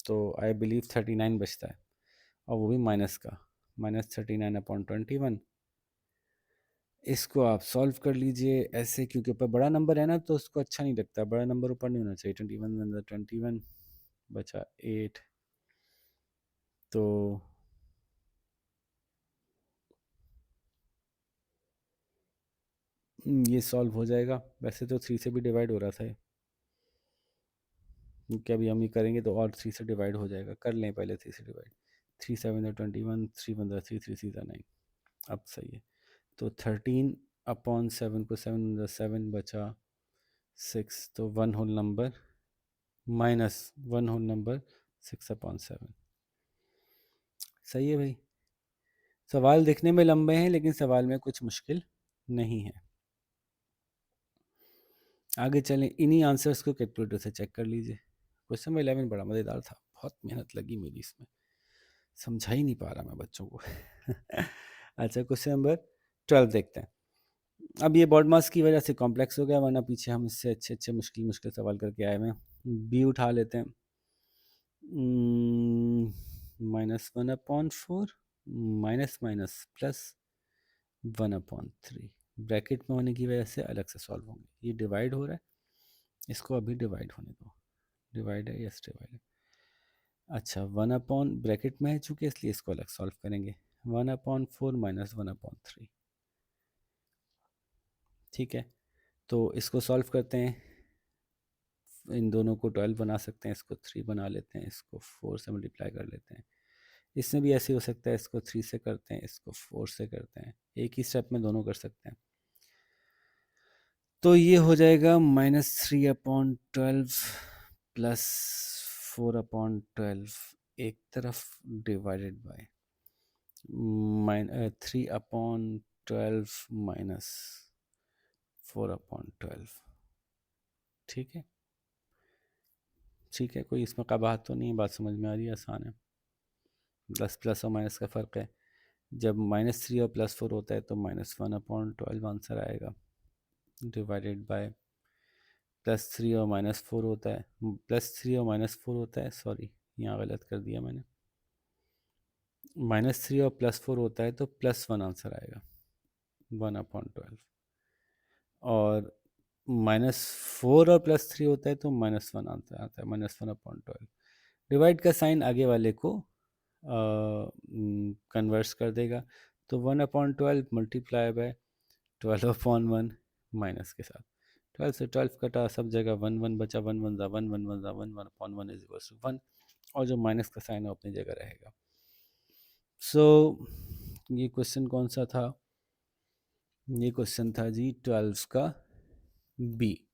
तो आई बिलीव 39 बचता है, और वो भी माइनस का, -39/21। इसको आप सॉल्व कर लीजिए ऐसे, क्योंकि ऊपर बड़ा नंबर है ना, तो उसको अच्छा नहीं लगता, बड़ा नंबर ऊपर नहीं होना चाहिए। 21 बचा 8, तो ये सॉल्व हो जाएगा। वैसे तो 3 से भी डिवाइड हो रहा था ये, क्योंकि अभी हम ये करेंगे तो और 3 से डिवाइड हो जाएगा। कर लें पहले 3 से डिवाइड। 3 7 21, 3 15 3, 3 6 9। अब सही है। तो 13/7 को 7 7 बचा 6, तो 1 whole number minus 1 whole number 6/7। सही है भाई। सवाल दिखने में लंबे हैं, लेकिन सवाल में कुछ मुश्किल नहीं है। आगे चलें, इन्हीं आंसर्स को कैलकुलेटर से चेक कर लीजिए। क्वेश्चन नंबर 11 बड़ा मज़ेदार था, बहुत मेहनत लगी मेरी इसमें, समझा ही नहीं पा रहा मैं बच्चों को। अच्छा, क्वेश्चन नंबर 12 देखते हैं। अब ये बॉड मास की वजह से कॉम्प्लेक्स हो गया, वरना पीछे हम इससे अच्छे अच्छे मुश्किल मुश्किल सवाल करके आए हुए हैं। बी उठा लेते हैं। -1/4 माइनस माइनस +1/3, ब्रैकेट में होने की वजह से अलग से सॉल्व होंगे। ये डिवाइड हो रहा है, इसको अभी डिवाइड होने दो। डिवाइड है, यस डिवाइड है। अच्छा, 1/ ब्रैकेट में है चूँकि, इसलिए इसको अलग सॉल्व करेंगे। 1/4 - 1/3। ठीक है, तो इसको सॉल्व करते हैं। इन दोनों को 12 बना सकते हैं, इसको 3 बना लेते हैं, इसको 4 से मल्टीप्लाई कर लेते हैं। इसमें भी ऐसे हो सकता है, इसको 3 से करते हैं, इसको 4 से करते हैं। एक ही स्टेप में दोनों कर सकते हैं। तो ये हो जाएगा -3/12 +4/12, एक तरफ डिवाइडेड बाय 3/12 -4/12। ठीक है, ठीक है, कोई इसमें कबाहत तो नहीं है, बात समझ में आ रही है, आसान है। प्लस प्लस और माइनस का फ़र्क है। जब -3 और +4 होता है तो -1/12 आंसर आएगा, डिवाइडेड बाय +3 और -4 होता है, +3 और -4 होता है, सॉरी यहाँ गलत कर दिया मैंने। -3 और +4 होता है तो +1 आंसर आएगा, 1/12। और -4 और +3 होता है तो -1 आंसर आता है, -1/12। डिवाइड का साइन आगे वाले को कन्वर्स कर देगा, तो 1/12 मल्टीप्लाई बाय 12/1 माइनस के साथ। 12 से 12 कटा, सब जगह 1 1 बचा, 1 1 ज़ा 1 1 1 ज़ा 1 1/1 इज इक्वल टू 1, और जो माइनस का साइन है वो अपनी जगह रहेगा। सो ये क्वेश्चन कौन सा था? ये क्वेश्चन था जी 12 का बी।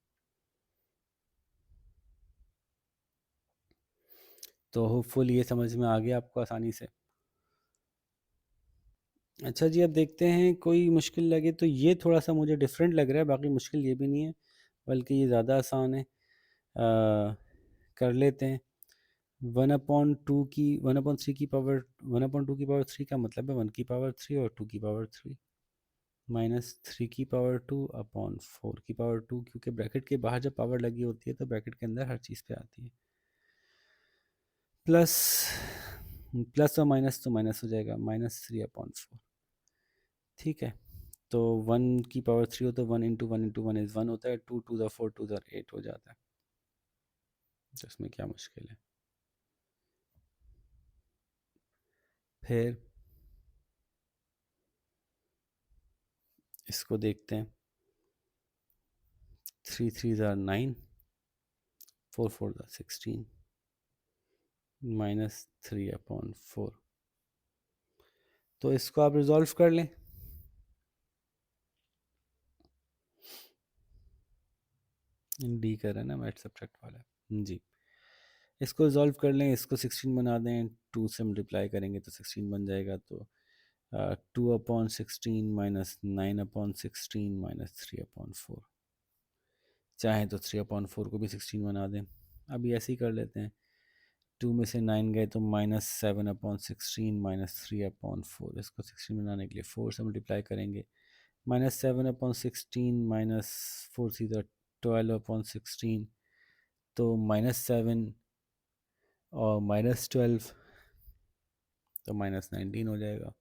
तो होपफुल ये समझ में आ गया आपको आसानी से। अच्छा जी, अब देखते हैं, कोई मुश्किल लगे तो ये थोड़ा सा मुझे डिफरेंट लग रहा है, बाकी मुश्किल ये भी नहीं है, बल्कि ये ज़्यादा आसान है। कर लेते हैं। 1/2 की 1/3 की पावर 1/2 की पावर 3 का मतलब है 1 की पावर 3 और 2 की पावर 3, -3 की पावर 2/4 की पावर 2, क्योंकि ब्रैकेट के बाहर जब पावर लगी होती है तो ब्रैकेट के अंदर हर चीज़ पे आती है। प्लस प्लस और माइनस तो माइनस हो जाएगा, -3/4। ठीक है, तो 1 की पावर 3 हो तो 1 × 1 × 1 इज़ 1 होता है, 2 2 ज़ा 4 2 ज़ा 8 हो जाता है। तो इसमें क्या मुश्किल है? फिर इसको देखते हैं। 3 3 ज़ा 9, 4 4 16 -3/4। तो इसको आप रिजॉल्व कर लें। डी कर रहे हैं ना मैथ सब्जेक्ट वाला जी। इसको रिजॉल्व कर लें, इसको 16 बना दें, 2 से मल्टीप्लाई करेंगे तो 16 बन जाएगा। तो 2/16 -9/16 -3/4। चाहे तो 3/4 को भी 16 बना दें। अभी ऐसे ही कर लेते हैं, 2 में से 9 गए तो -7/16 -3/4। इसको 16 बनाने के लिए 4 से मल्टीप्लाई करेंगे। -7/16 -4 सीधा 12/16, तो -7 और -12 तो -19 हो जाएगा।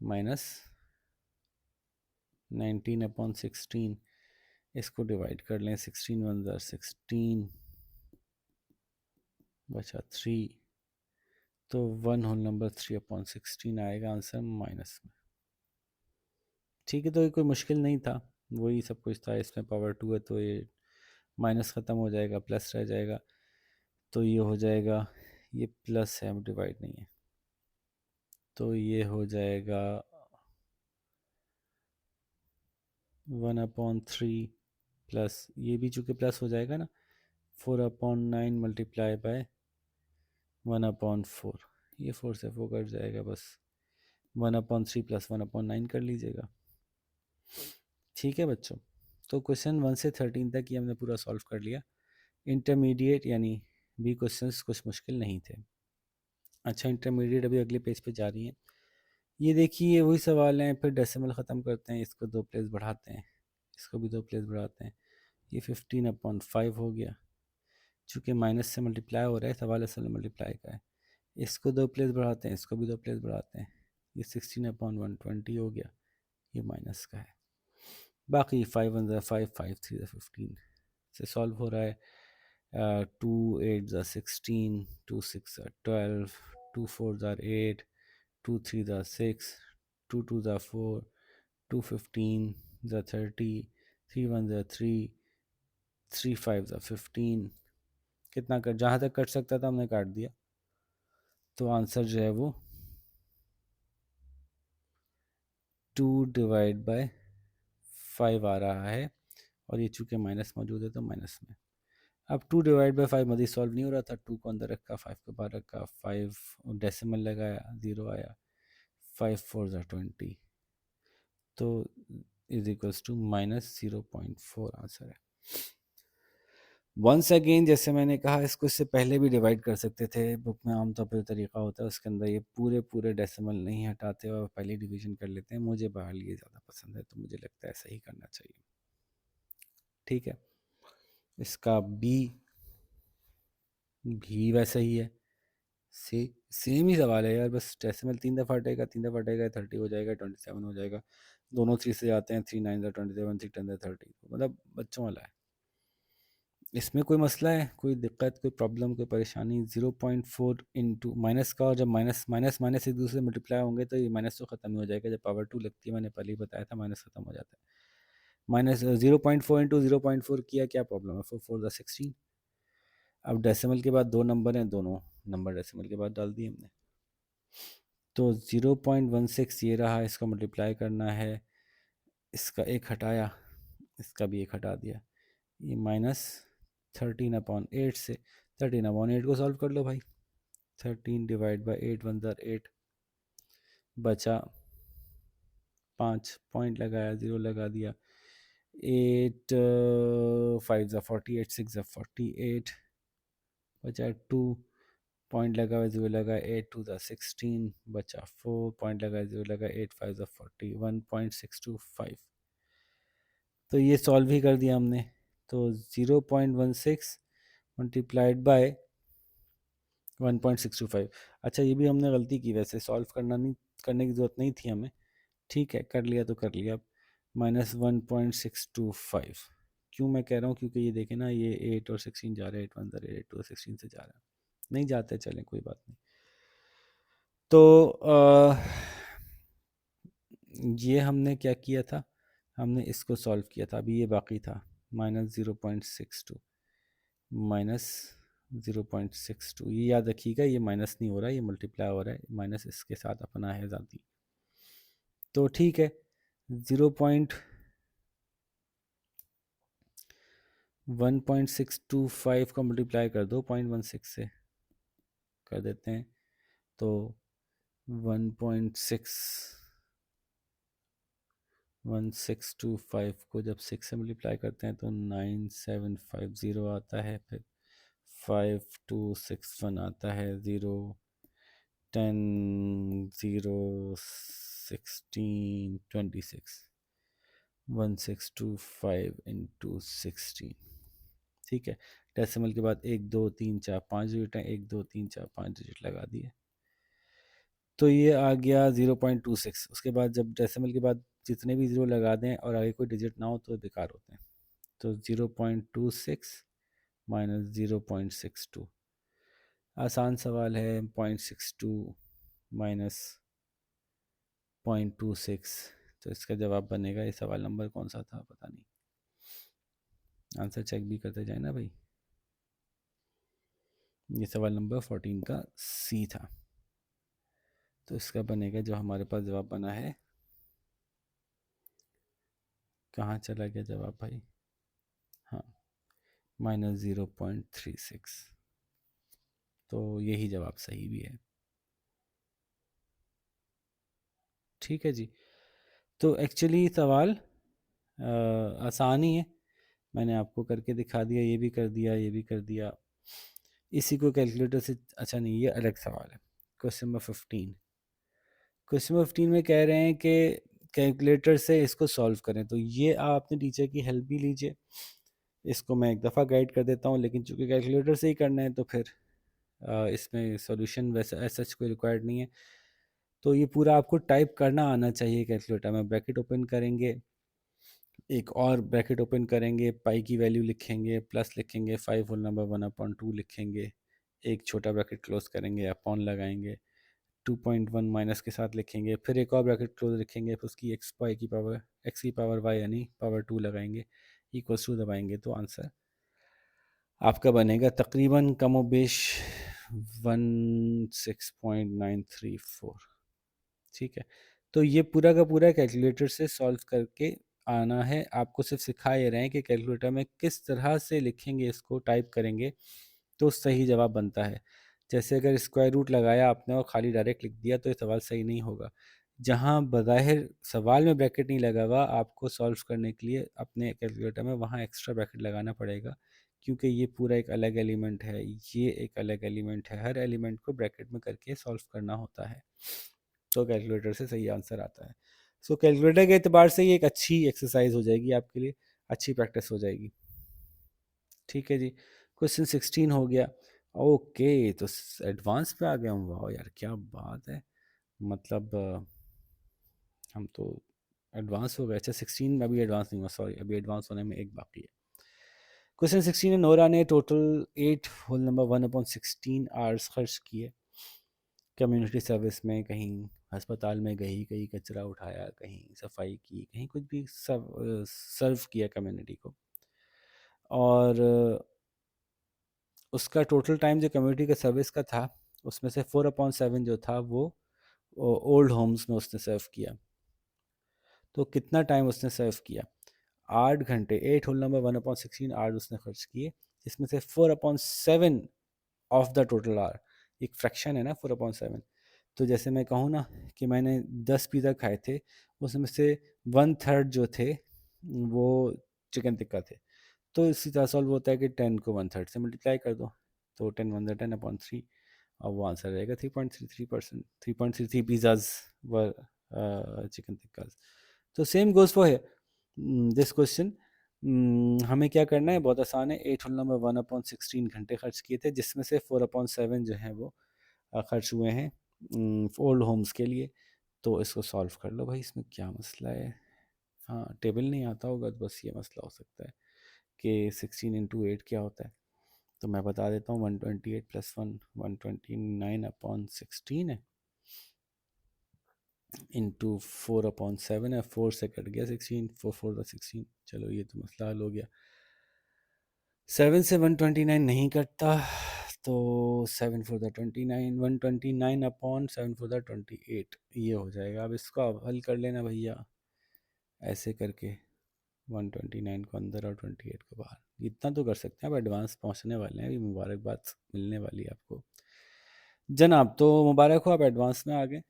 -19/16, इसको डिवाइड कर लें, 16 1 16 बचा 3, तो 1 होल नंबर 3/16 आएगा आंसर माइनस में। ठीक है, तो ये कोई मुश्किल नहीं था, वही सब कुछ था। इसमें पावर 2 है तो ये माइनस ख़त्म हो जाएगा, प्लस रह जाएगा। तो ये हो जाएगा, ये प्लस है, डिवाइड नहीं है, तो ये हो जाएगा 1/3 प्लस, ये भी चूँकि प्लस हो जाएगा ना, 4/9 मल्टीप्लाई बाय 1/4। ये 4 से 4 कट जाएगा, बस 1/3 प्लस 1/9 कर लीजिएगा। ठीक है बच्चों, तो क्वेश्चन 1 से 13 तक ये हमने पूरा सॉल्व कर लिया। इंटरमीडिएट यानी भी क्वेश्चंस कुछ मुश्किल नहीं थे। अच्छा, इंटरमीडिएट अभी अगले पेज पे जा रही है। ये देखिए वही सवाल हैं, फिर डेसिमल ख़त्म करते हैं, इसको 2 प्लेस बढ़ाते हैं, इसको भी 2 प्लेस बढ़ाते हैं। ये 15/5 हो गया, चूँकि माइनस से मल्टीप्लाई हो रहा है, सवाल असल में मल्टीप्लाई का है। इसको 2 प्लेस बढ़ाते हैं, इसको भी 2 प्लेस बढ़ाते हैं, ये 16/120 हो गया, ये माइनस का है। बाकी 5 1 5 5 3 15 से सॉल्व हो रहा है। 2 8 16, 2 6 12, 2 4 8, 2 3 6, 2 2 4, 2 15 30, 3 1 3, 3 5 15। कितना कट, जहाँ तक कट सकता था हमने काट दिया, तो आंसर जो है वो 2/5 आ रहा है। और ये चूँकि माइनस मौजूद है तो माइनस में। अब 2/5 मजीद सॉल्व नहीं हो रहा था, 2 को अंदर रखा, 5 के बाहर रखा, 5 डेसिमल लगाया, 0 आया, 5 4 20, तो इज इक्वल्स टू -0.4 आंसर है। वंस अगेन, जैसे मैंने कहा, इसको इससे पहले भी डिवाइड कर सकते थे। बुक में आमतौर पर तरीका होता है, उसके अंदर ये पूरे पूरे डेसिमल नहीं हटाते और पहले डिवीजन कर लेते हैं। मुझे बाहर लिए ज़्यादा पसंद है, तो मुझे लगता है ऐसा ही करना चाहिए। ठीक है, इसका भी वैसा ही है, सेम ही सवाल है यार, बस डेसिमल 3 दफ़ा हटेगा, 3 दफ़ा हटेगा, 30 हो जाएगा, 27 हो जाएगा। दोनों 3 से जाते हैं, 3 9 27, 3 10 30, मतलब बच्चों वाला है। इसमें कोई मसला है, कोई दिक्कत, कोई प्रॉब्लम, कोई परेशानी? 0.4 इंटू माइनस का, और जब माइनस माइनस माइनस एक दूसरे से मल्टीप्लाई होंगे तो ये माइनस तो ख़त्म ही हो जाएगा। जब पावर 2 लगती है, मैंने पहले ही बताया था, माइनस ख़त्म हो जाता है। माइनस 0.4 इंटू 0.4 किया, क्या प्रॉब्लम है? 4 4 16। अब डेसिमल के बाद 2 नंबर हैं, दोनों नंबर डेसिमल के बाद डाल दिए हमने। तो 0.16 ये रहा, इसको मल्टीप्लाई करना है, इसका एक हटाया, इसका भी एक हटा दिया, ये -13/8 से 13/8 को सॉल्व कर लो भाई। 13 डिवाइड बाई 8 1 8, बचा 5, पॉइंट लगाया, 0 लगा दिया, 8 5 48, 6 48, बचा 2, पॉइंट लगा हुआ, 0 लगा, 8 2 16, बचा 4, पॉइंट लगा, 0 लगा, 8 5 40, 1.625। तो ये सॉल्व ही कर दिया हमने। तो 0.16 मल्टीप्लाइड बाय 1.625। अच्छा, ये भी हमने गलती की, वैसे सॉल्व करने की ज़रूरत नहीं थी हमें। ठीक है, कर लिया तो कर लिया। अब -1.625 क्यों मैं कह रहा हूँ, क्योंकि ये देखें ना, ये 8 और 16 जा रहे हैं, 8 1 8 2 16 से जा रहा है, नहीं जाते, चलें कोई बात नहीं। तो ये हमने क्या किया था, हमने इसको सॉल्व किया था, अभी ये बाकी था -0.62। माइनस 0.62, ये याद रखिएगा, ये माइनस नहीं हो रहा है, ये मल्टीप्लाई हो रहा है, माइनस इसके साथ अपना है ज़ाती। तो ठीक है, 0.1.625 का मल्टीप्लाई कर दो 0.16 से, कर देते हैं तो 1.625 को जब 6 से मल्टीप्लाई करते हैं तो 9750 आता है, फिर 5261 आता है, 0 10 0 16 26 1625 × 16, ठीक है। डेसिमल के बाद 1 2 3 4 5 डिजिट है, 1 2 3 4 5 डिजिट लगा दिए, तो ये आ गया 0.26। उसके बाद जब डेसिमल के बाद जितने भी ज़ीरो लगा दें और आगे कोई डिजिट ना हो तो बेकार होते हैं, तो 0.26 माइनस 0.62, आसान सवाल है। 0.62 माइनस 0.26, तो इसका जवाब बनेगा, ये सवाल नंबर कौन सा था पता नहीं, आंसर चेक भी करते जाए ना भाई। ये सवाल नंबर 14 का सी था, तो इसका बनेगा जो हमारे पास जवाब बना है, कहाँ चला गया जवाब भाई, हाँ, माइनस 0.36, तो यही जवाब सही भी है। ठीक है जी, तो एक्चुअली सवाल आसान ही है, मैंने आपको करके दिखा दिया, ये भी कर दिया, ये भी कर दिया, इसी को कैलकुलेटर से, अच्छा नहीं, ये अलग सवाल है। क्वेश्चन नंबर 15, क्वेश्चन नंबर 15 में कह रहे हैं कि कैलकुलेटर से इसको सॉल्व करें, तो ये आप अपने टीचर की हेल्प भी लीजिए, इसको मैं एक दफ़ा गाइड कर देता हूँ, लेकिन चूंकि कैलकुलेटर से ही करना है तो फिर इसमें सॉल्यूशन वैसा ऐसा कोई रिक्वायर्ड नहीं है। तो ये पूरा आपको टाइप करना आना चाहिए कैलकुलेटर में। ब्रैकेट ओपन करेंगे, एक और ब्रैकेट ओपन करेंगे, पाई की वैल्यू लिखेंगे, प्लस लिखेंगे, 5 होल नंबर 1/2 लिखेंगे, एक छोटा ब्रैकेट क्लोज करेंगे, अपॉन लगाएंगे, 2.1 माइनस के साथ लिखेंगे, फिर एक और ब्रैकेट क्लोज लिखेंगे, फिर उसकी एक्स की पावर वाई यानी पावर 2 लगाएंगे, इक्वल्स टू दबाएंगे, तो आंसर आपका बनेगा तकरीबन कमोबेश 16.934। ठीक है, तो ये पूरा का पूरा कैलकुलेटर से सॉल्व करके आना है, आपको सिर्फ सिखा ये रहे हैं कि कैलकुलेटर में किस तरह से लिखेंगे, इसको टाइप करेंगे तो सही जवाब बनता है। जैसे अगर स्क्वायर रूट लगाया आपने और खाली डायरेक्ट लिख दिया तो ये सवाल सही नहीं होगा। जहाँ बज़ाहिर सवाल में ब्रैकेट नहीं लगा हुआ, आपको सॉल्व करने के लिए अपने कैलकुलेटर में वहाँ एक्स्ट्रा ब्रैकेट लगाना पड़ेगा, क्योंकि ये पूरा एक अलग एलिमेंट है, ये एक अलग एलिमेंट है, हर एलिमेंट को ब्रैकेट में करके सॉल्व करना होता है, तो कैलकुलेटर से सही आंसर आता है। सो कैलकुलेटर के एतबार से ये एक अच्छी एक्सरसाइज हो जाएगी आपके लिए, अच्छी प्रैक्टिस हो जाएगी। ठीक है जी, क्वेश्चन 16 हो गया। ओके, तो एडवांस पे आ गया हूँ, वाह यार क्या बात है, मतलब हम तो एडवांस हो गए। अच्छा 16 में अभी एडवांस नहीं हुआ, सॉरी, अभी एडवांस होने में एक बाकी है। क्वेश्चन 16 में नोरा ने टोटल 8 होल नंबर 1/16 आवर्स खर्च किए कम्युनिटी सर्विस में, कहीं अस्पताल में गई, कहीं कचरा उठाया, कहीं सफाई की, कहीं कुछ भी सब सर्व किया कम्युनिटी को, और उसका टोटल टाइम जो कम्युनिटी का सर्विस का था उसमें से 4/7 जो था वो ओल्ड होम्स में उसने सर्व किया। तो कितना टाइम उसने सर्व किया, 8 घंटे, 8 होल नंबर 1/16 आवर्स उसने खर्च किए, जिसमें से 4/7 ऑफ द टोटल आवर, एक फ्रैक्शन है ना 4/7, तो जैसे मैं कहूँ ना कि मैंने 10 पिज़्ज़ा खाए थे, उसमें से 1/3 जो थे वो चिकन टिक्का थे, तो इसी तरह सॉल्व होता है कि 10 को 1/3 से मल्टीप्लाई कर दो, तो 10 1 10/3, और वो आंसर रहेगा 3.33%, 3.33 पिज़्ज़ाज वर चिकन टिक्काज। तो same goes for this question. हमें क्या करना है, बहुत आसान है, 8 होल नंबर 1/16 घंटे खर्च किए थे, जिसमें से 4/7 जो है वो खर्च हुए हैं ओल्ड होम्स के लिए। तो इसको सॉल्व कर लो भाई, इसमें क्या मसला है, हाँ टेबल नहीं आता होगा तो बस ये मसला हो सकता है कि 16 × 8 क्या होता है, तो मैं बता देता हूँ, 128 + 1 129/16 है, इंटू 4/7 है, 4 से कट गया 16, 4 4 16, चलो ये तो मसला हल हो गया। 7 से 129 नहीं कटता, तो 7 four the 29, 129 upon 7 four the 28 ये हो जाएगा। अब इसको आप हल कर लेना भैया ऐसे करके, 129 को अंदर और 28 को बाहर। इतना तो कर सकते हैं, अब एडवांस पहुंचने वाले हैं, अभी मुबारकबाद मिलने वाली है आपको जनाब। तो मुबारक हो, आप एडवांस में आ गए।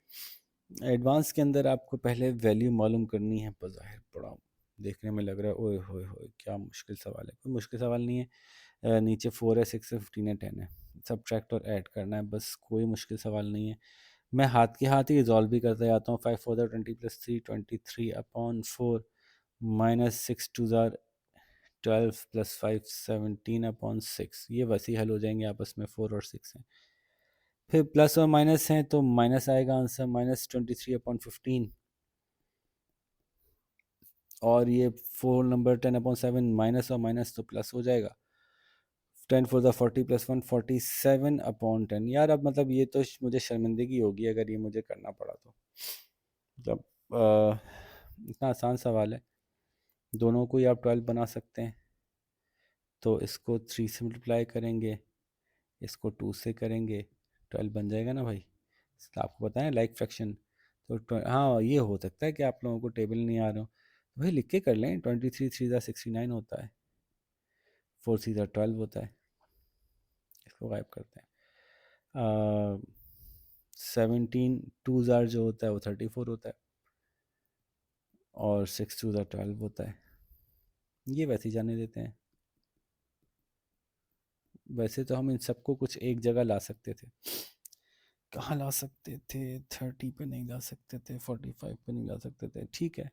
एडवांस के अंदर आपको पहले वैल्यू मालूम करनी है। बज़ाहिर बड़ा देखने में लग रहा है ओए होए होए क्या मुश्किल सवाल है, कोई मुश्किल सवाल नहीं है। नीचे 4 है, 6 है, 15 है, 10 है, सब्ट्रैक्ट और ऐड करना है बस, कोई मुश्किल सवाल नहीं है। मैं हाथ के हाथ ही रिजॉल्व भी करता जाता हूँ। 5 4 20 plus 3 23 upon 4 minus 6 2 12 plus 5 17 upon 6, ये वैसे ही हल हो जाएंगे आपस में, 4 और 6 हैं। फिर प्लस और माइनस हैं तो माइनस आएगा आंसर, माइनस 23 अपॉन 15, और ये 4 नंबर 10 अपॉन 7, माइनस और माइनस तो प्लस हो जाएगा। 10 फोर द 40 प्लस 1 47 अपॉन 10। यार अब मतलब ये तो मुझे शर्मिंदगी होगी अगर ये मुझे करना पड़ा तो। मतलब इतना आसान सवाल है, दोनों को ही आप 12 बना सकते हैं। तो इसको 3 से मल्टीप्लाई करेंगे, इसको 2 से करेंगे, 12 बन जाएगा ना भाई। तो आपको पता है लाइक फ्रैक्शन, तो हाँ ये हो सकता है कि आप लोगों को टेबल नहीं आ रहा हो, तो भाई लिख के कर लें। 23 3 ज़ा 69 होता है, 4 3 ज़ा 12 होता है, इसको गायब करते हैं। 17 2 ज़ार जो होता है वो 34 होता है, और 6 2 ज़ा 12 होता है। ये वैसे ही जाने देते हैं। वैसे तो हम इन सबको कुछ एक जगह ला सकते थे, कहाँ ला सकते थे, 30 पे नहीं ला सकते थे, 45 पे नहीं ला सकते थे। ठीक है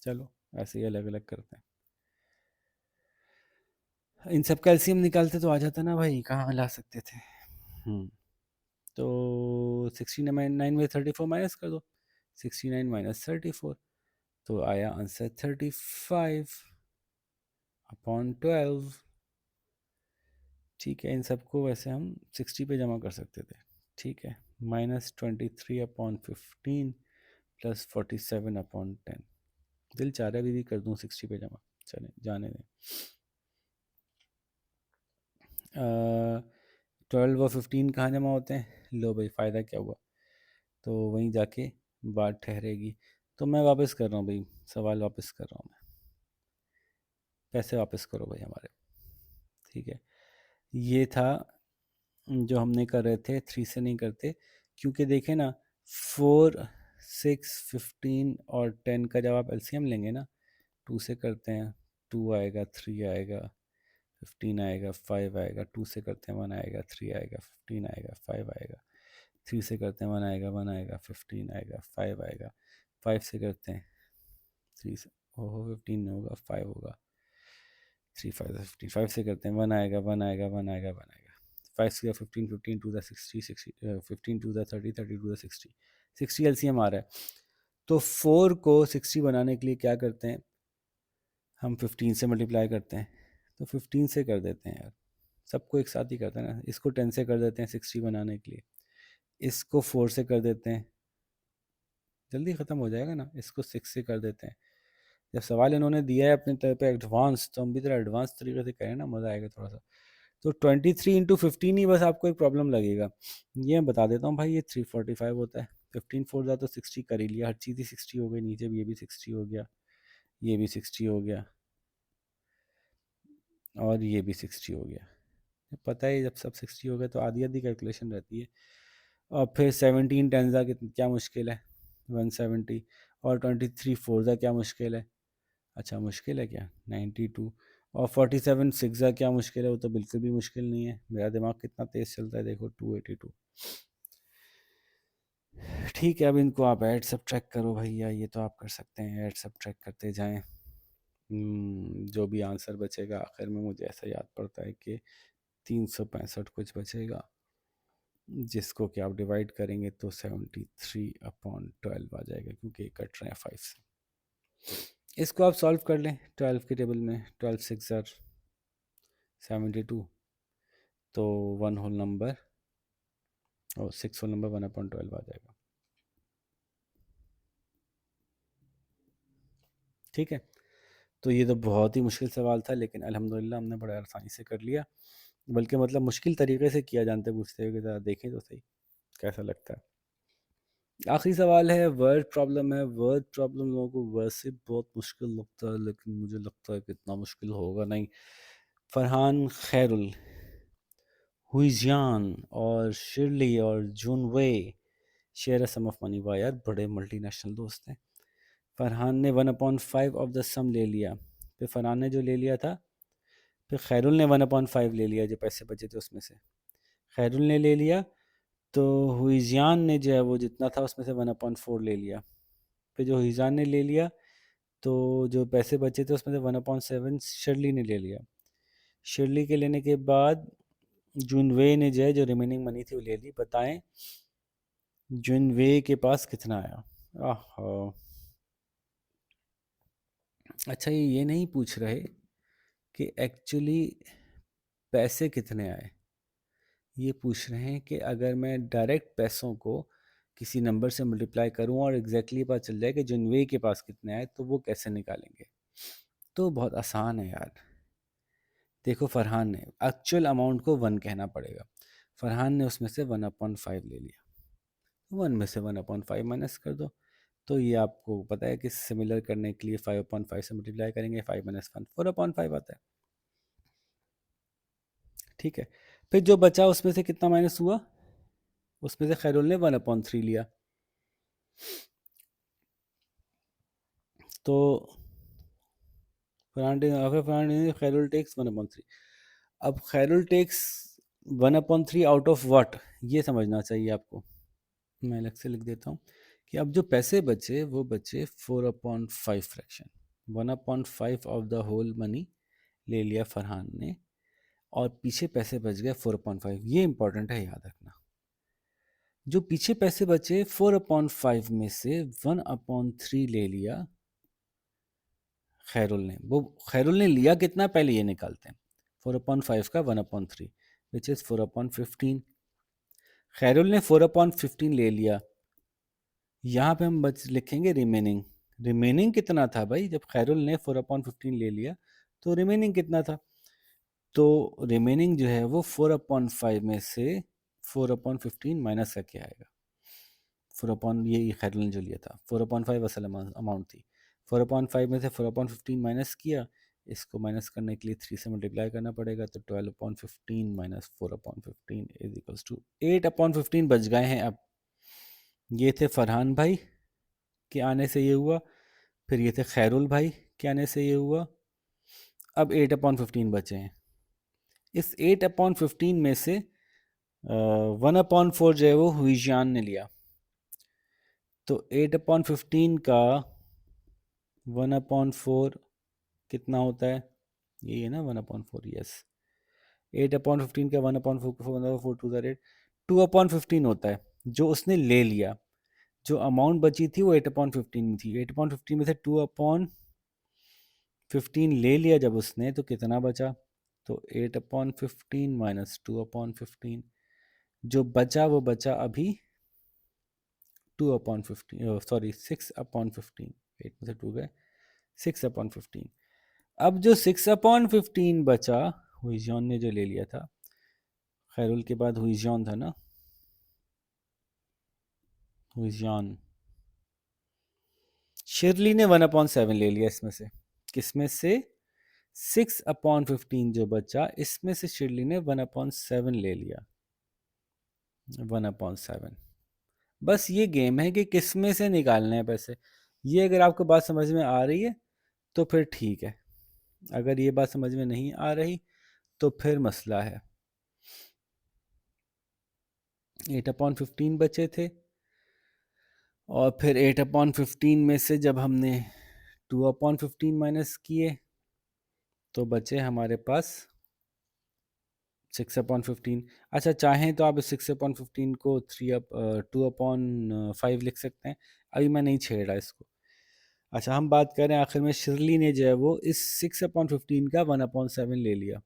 चलो ऐसे ही अलग अलग करते हैं। इन सब का एलसीएम निकालते तो आ जाता ना भाई, कहाँ ला सकते थे। तो 69 में 34 माइनस कर दो, 69 माइनस 34, तो आया आंसर 35 अपॉन 12। ठीक है, इन सबको वैसे हम 60 पे जमा कर सकते थे। ठीक है, माइनस 23 अपॉन 15 प्लस 47 अपॉन 10। दिल चाह रहा है भी कर दूँ 60 पे जमा, चले जाने दें। 12 और 15 कहाँ जमा होते हैं, लो भाई फ़ायदा क्या हुआ, तो वहीं जाके बात ठहरेगी। तो मैं वापस कर रहा हूँ भाई, सवाल वापस कर रहा हूँ मैं, पैसे वापस करो भाई हमारे। ठीक है, ये था जो हमने कर रहे थे, 3 से नहीं करते, क्योंकि देखें ना 4 6 15 और 10 का जब आप एलसीएम लेंगे ना, 2 से करते हैं 2 आएगा, 3 आएगा, 15 आएगा, 5 आएगा, 2 से करते हैं 1 आएगा, 3 आएगा, 15 आएगा, 5 आएगा, 3 से करते हैं 1 आएगा, 1 आएगा, 15 आएगा, 5 आएगा, 5 से करते हैं 3 से, ओहो 15 होगा, 5 होगा, 3 5 15, 5 से करते हैं 1 आएगा, 1 आएगा, 1 आएगा, 1 आएगा, 5 से 15 15 to the 60 60, 15 to the 30 30 to the 60, 60 LCM आ रहा है। तो 4 को 60 बनाने के लिए क्या करते हैं, हम 15 से मल्टीप्लाई करते हैं, तो 15 से कर देते हैं यार, सबको एक साथ ही करते हैं ना। इसको 10 से कर देते हैं 60 बनाने के लिए, इसको 4 से कर देते हैं, जल्दी ख़त्म हो जाएगा ना। इसको 6 से कर देते हैं। जब सवाल इन्होंने दिया है अपने तरह पे एडवांस, तो हम भी थोड़ा एडवांस तरीके से करें ना, मज़ा आएगा थोड़ा सा। तो 23 इंटू 15 ही बस आपको एक प्रॉब्लम लगेगा, ये मैं बता देता हूँ भाई, ये 345 होता है। 15 फोर जा तो 60 कर ही लिया, हर चीज़ ही 60 हो गई, नीचे भी ये भी 60 हो गया, ये भी 60 हो गया, और ये भी 60 हो गया। पता है जब सब 60 हो गए तो आधी आधी कैलकुलेशन रहती है। और फिर 17 टेन ज़ा क्या मुश्किल है, 170, और 23 फोर ज़ा क्या मुश्किल है, अच्छा मुश्किल है क्या, 92, और 47 सिक्स ज़ा क्या मुश्किल है, वो तो बिल्कुल भी मुश्किल नहीं है। मेरा दिमाग कितना तेज़ चलता है देखो, 282। ठीक है, अब इनको आप ऐड सब्ट्रैक्ट करो भैया, ये तो आप कर सकते हैं, ऐड सब्ट्रैक्ट करते जाएं। जो भी आंसर बचेगा आखिर में, मुझे ऐसा याद पड़ता है कि 365 कुछ बचेगा, जिसको कि आप डिवाइड करेंगे तो 73 अपॉन 12 आ जाएगा, क्योंकि कट रहे हैं 5 से। इसको आप सॉल्व कर लें 12 के टेबल में, 12 6 ज़ार 72, तो 1 होल नंबर और 6 होल नंबर 1/12 आ जाएगा। ठीक है, तो ये तो बहुत ही मुश्किल सवाल था, लेकिन अल्हम्दुलिल्लाह हमने बड़े आसानी से कर लिया, बल्कि मतलब मुश्किल तरीके से किया, जानते पूछते हुए, ज़रा देखें तो सही कैसा लगता है। आखिरी सवाल है, वर्ड प्रॉब्लम है। वर्ड प्रॉब्लम लोगों को वैसे बहुत मुश्किल लगता है, लेकिन मुझे लगता है कि इतना मुश्किल होगा नहीं। फरहान खैरुल, हुईजान और शिरली और Junwei share a sum of money. वाह यार, बड़े मल्टीनेशनल दोस्त हैं। फरहान ने 1/5 ऑफ द सम ले लिया, फिर फरहान ने जो ले लिया था, फिर खैरुल ने 1/5 ले लिया, जो पैसे बचे थे उसमें से खैरुल ने ले लिया। तो हुईजान ने जो है वो जितना था उसमें से 1/4 ले लिया। फिर जो हुईजान ने ले लिया, तो जो पैसे बचे थे उसमें से 1/7 शर्ली ने ले लिया। शर्ली के लेने के बाद जुनवे ने जो है जो रिमेनिंग मनी थी वो ले ली। बताएं जुनवे के पास कितना आया। आह, अच्छा, ये नहीं पूछ रहे कि एक्चुअली पैसे कितने आए, ये पूछ रहे हैं कि अगर मैं डायरेक्ट पैसों को किसी नंबर से मल्टीप्लाई करूं और एग्जैक्टली पता चल जाए कि जुनवे के पास कितने आए, तो वो कैसे निकालेंगे। तो बहुत आसान है यार। देखो, फरहान ने एक्चुअल अमाउंट को 1 कहना पड़ेगा। फरहान ने उसमें से 1/5 ले लिया, 1 में से 1/5 माइनस कर दो। तो ये आपको पता है कि सिमिलर करने के लिए 5/5 से मल्टीप्लाई करेंगे, 5 माइनस 1 4/5 आता है। ठीक है, फिर जो बचा उसमें से कितना माइनस हुआ, उसमें से खैरुल ने 1/3 लिया। तो खैरुल टेक्स 1/3। अब खैरुल टेक्स 1/3 आउट ऑफ व्हाट, ये समझना चाहिए आपको। मैं अलग से लिख देता हूँ कि अब जो पैसे बचे वो बचे 4/5 fraction. 1/5 of the whole money ले लिया फरहान ने, और पीछे पैसे बच गए 4/5। ये इंपॉर्टेंट है, याद रखना। जो पीछे पैसे बचे 4/5 में से 1/3 ले लिया खैरुल ने। वो खैरुल ने लिया कितना, पहले ये निकालते हैं। 4/5 का 1/3 विच इज 4/15। खैरुल ने 4/15 ले लिया। यहाँ पे हम बच लिखेंगे रिमेनिंग। रिमेनिंग कितना था भाई, जब खैरुल ने 4/15 ले लिया तो रिमेनिंग कितना था। तो रिमेनिंग जो है वो 4/5 में से 4/15 माइनस करके आएगा। 4 ये खैरुल ने जो लिया था 4/5 असल अमाउंट थी। 4/5 में से 4/15 माइनस किया, इसको माइनस करने के लिए 3 से मल्टीप्लाई करना पड़ेगा। तो 12/15 माइनस 4/15 इज इक्वल्स टू 8/15 बच गए हैं। अब ये थे फरहान भाई के आने से ये हुआ, फिर ये थे खैरुल भाई के आने से ये हुआ। अब 8/15 बचे हैं। इस 8/15 में से 1/4 जो है वो हुईजान ने लिया। तो 8/15 का 1/4 कितना होता है, यही है ना 1/4। यस, 8/15 का 1/4 टू द रेट 2/15 होता है, जो उसने ले लिया। जो अमाउंट बची थी वो 8/15 में थी। 8/15 में से 2/15 ले लिया जब उसने, तो कितना बचा। तो 8/15 माइनस 2/15, जो बचा वो बचा अभी 2/15, सॉरी 6/15। 8 में से 2 गए, 6/15। अब जो 6/15 बचा, हुईजॉन ने जो ले लिया था, खैरुल के बाद हुईजॉन था ना, हुईजॉन। शिरली ने 1/7 ले लिया इसमें से। किसमें से, 6/15 जो बचा इसमें से शिरली ने 1/7 ले लिया। 1/7। बस ये गेम है कि किस में से निकालने हैं पैसे। ये अगर आपको बात समझ में आ रही है तो फिर ठीक है, अगर ये बात समझ में नहीं आ रही तो फिर मसला है। 8/15 बचे थे, और फिर 8/15 में से जब हमने 2/15 माइनस किए तो बचे हमारे पास 6/15। अच्छा, चाहें तो आप इस 6/15 को 2/5 लिख सकते हैं, अभी मैं नहीं छेड़ रहा इसको। अच्छा, हम बात करें आखिर में, शिरली ने जो है वो इस 6/15 का 1/7 ले लिया।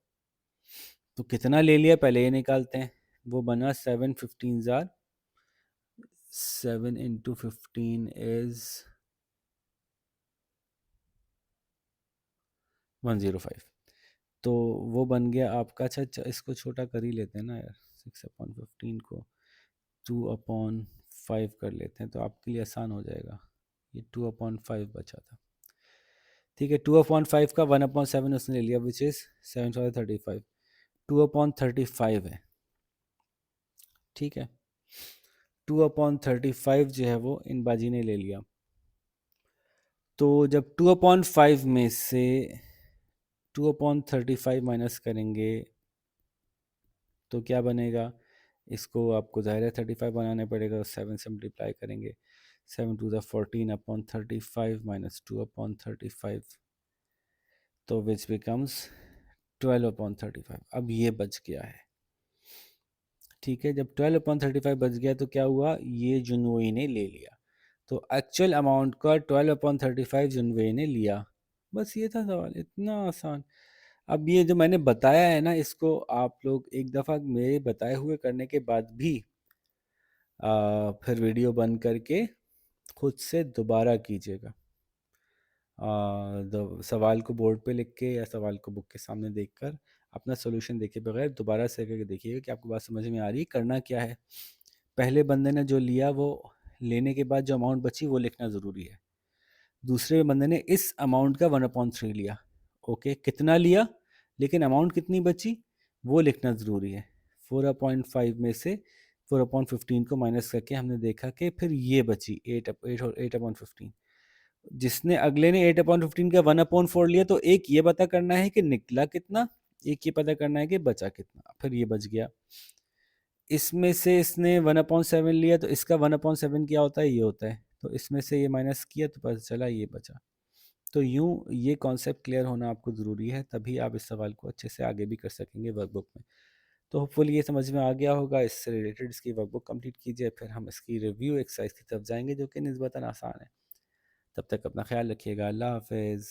तो कितना ले लिया पहले ये निकालते हैं। वो बना 7/15 जार 7 × 15 इज 105। तो वो बन गया आपका। अच्छा इसको छोटा कर ही लेते हैं ना यार, 6/15 को 2/5 कर लेते हैं तो आपके लिए आसान हो जाएगा। ये 2/5 बचा था, ठीक है। 2/5 का 1/7 उसने ले लिया, विच इज़ 7/35। 2/35 है, ठीक है। 2/35 जो है वो इन बाजी ने ले लिया। तो जब 2/5 में से 2/35 माइनस करेंगे तो क्या बनेगा, इसको आपको ज़ाहिर है 35 बनाने पड़ेगा, 7 से मल्टीप्लाई करेंगे। 7 टू द 14/35 माइनस 2/35, तो विच बिकम्स 12/35। अब ये बच गया है, ठीक है। जब 12/35 बच गया तो क्या हुआ, ये जुनवई ने ले लिया। तो एक्चुअल अमाउंट का 12/35 जुनवई ने लिया। बस ये था सवाल, इतना आसान। अब ये जो मैंने बताया है ना, इसको आप लोग एक दफ़ा मेरे बताए हुए करने के बाद भी फिर वीडियो बंद करके खुद से दोबारा कीजिएगा। सवाल को बोर्ड पे लिख के या सवाल को बुक के सामने देखकर अपना सोल्यूशन देखे बगैर दोबारा से करके देखिएगा कि आपको बात समझ में आ रही है, करना क्या है। पहले बंदे ने जो लिया वो लेने के बाद जो अमाउंट बची वो लिखना ज़रूरी है। दूसरे बंदे ने इस अमाउंट का 1/3 लिया, ओके, कितना लिया लेकिन अमाउंट कितनी बची वो लिखना ज़रूरी है। 4/5 में से 4/15 को माइनस करके हमने देखा कि फिर ये बची 8/15। जिसने अगले ने 8/15 का 1/4 लिया, तो एक ये पता करना है कि निकला कितना, एक ये पता करना है कि बचा कितना। फिर ये बच गया। इसमें से इसने 1/7 लिया तो इसका 1/7 क्या होता है, ये होता है। तो इसमें से ये माइनस किया तो पता चला ये बचा। तो यूँ ये कॉन्सेप्ट क्लियर होना आपको ज़रूरी है, तभी आप इस सवाल को अच्छे से आगे भी कर सकेंगे वर्कबुक में। तो होपफुली ये समझ में आ गया होगा। इससे रिलेटेड इसकी वर्कबुक कंप्लीट कीजिए, फिर हम इसकी रिव्यू एक्सरसाइज की तरफ जाएंगे जो कि निस्बतन आसान है। तब तक अपना ख्याल रखिएगा। अल्लाह हाफ़िज़।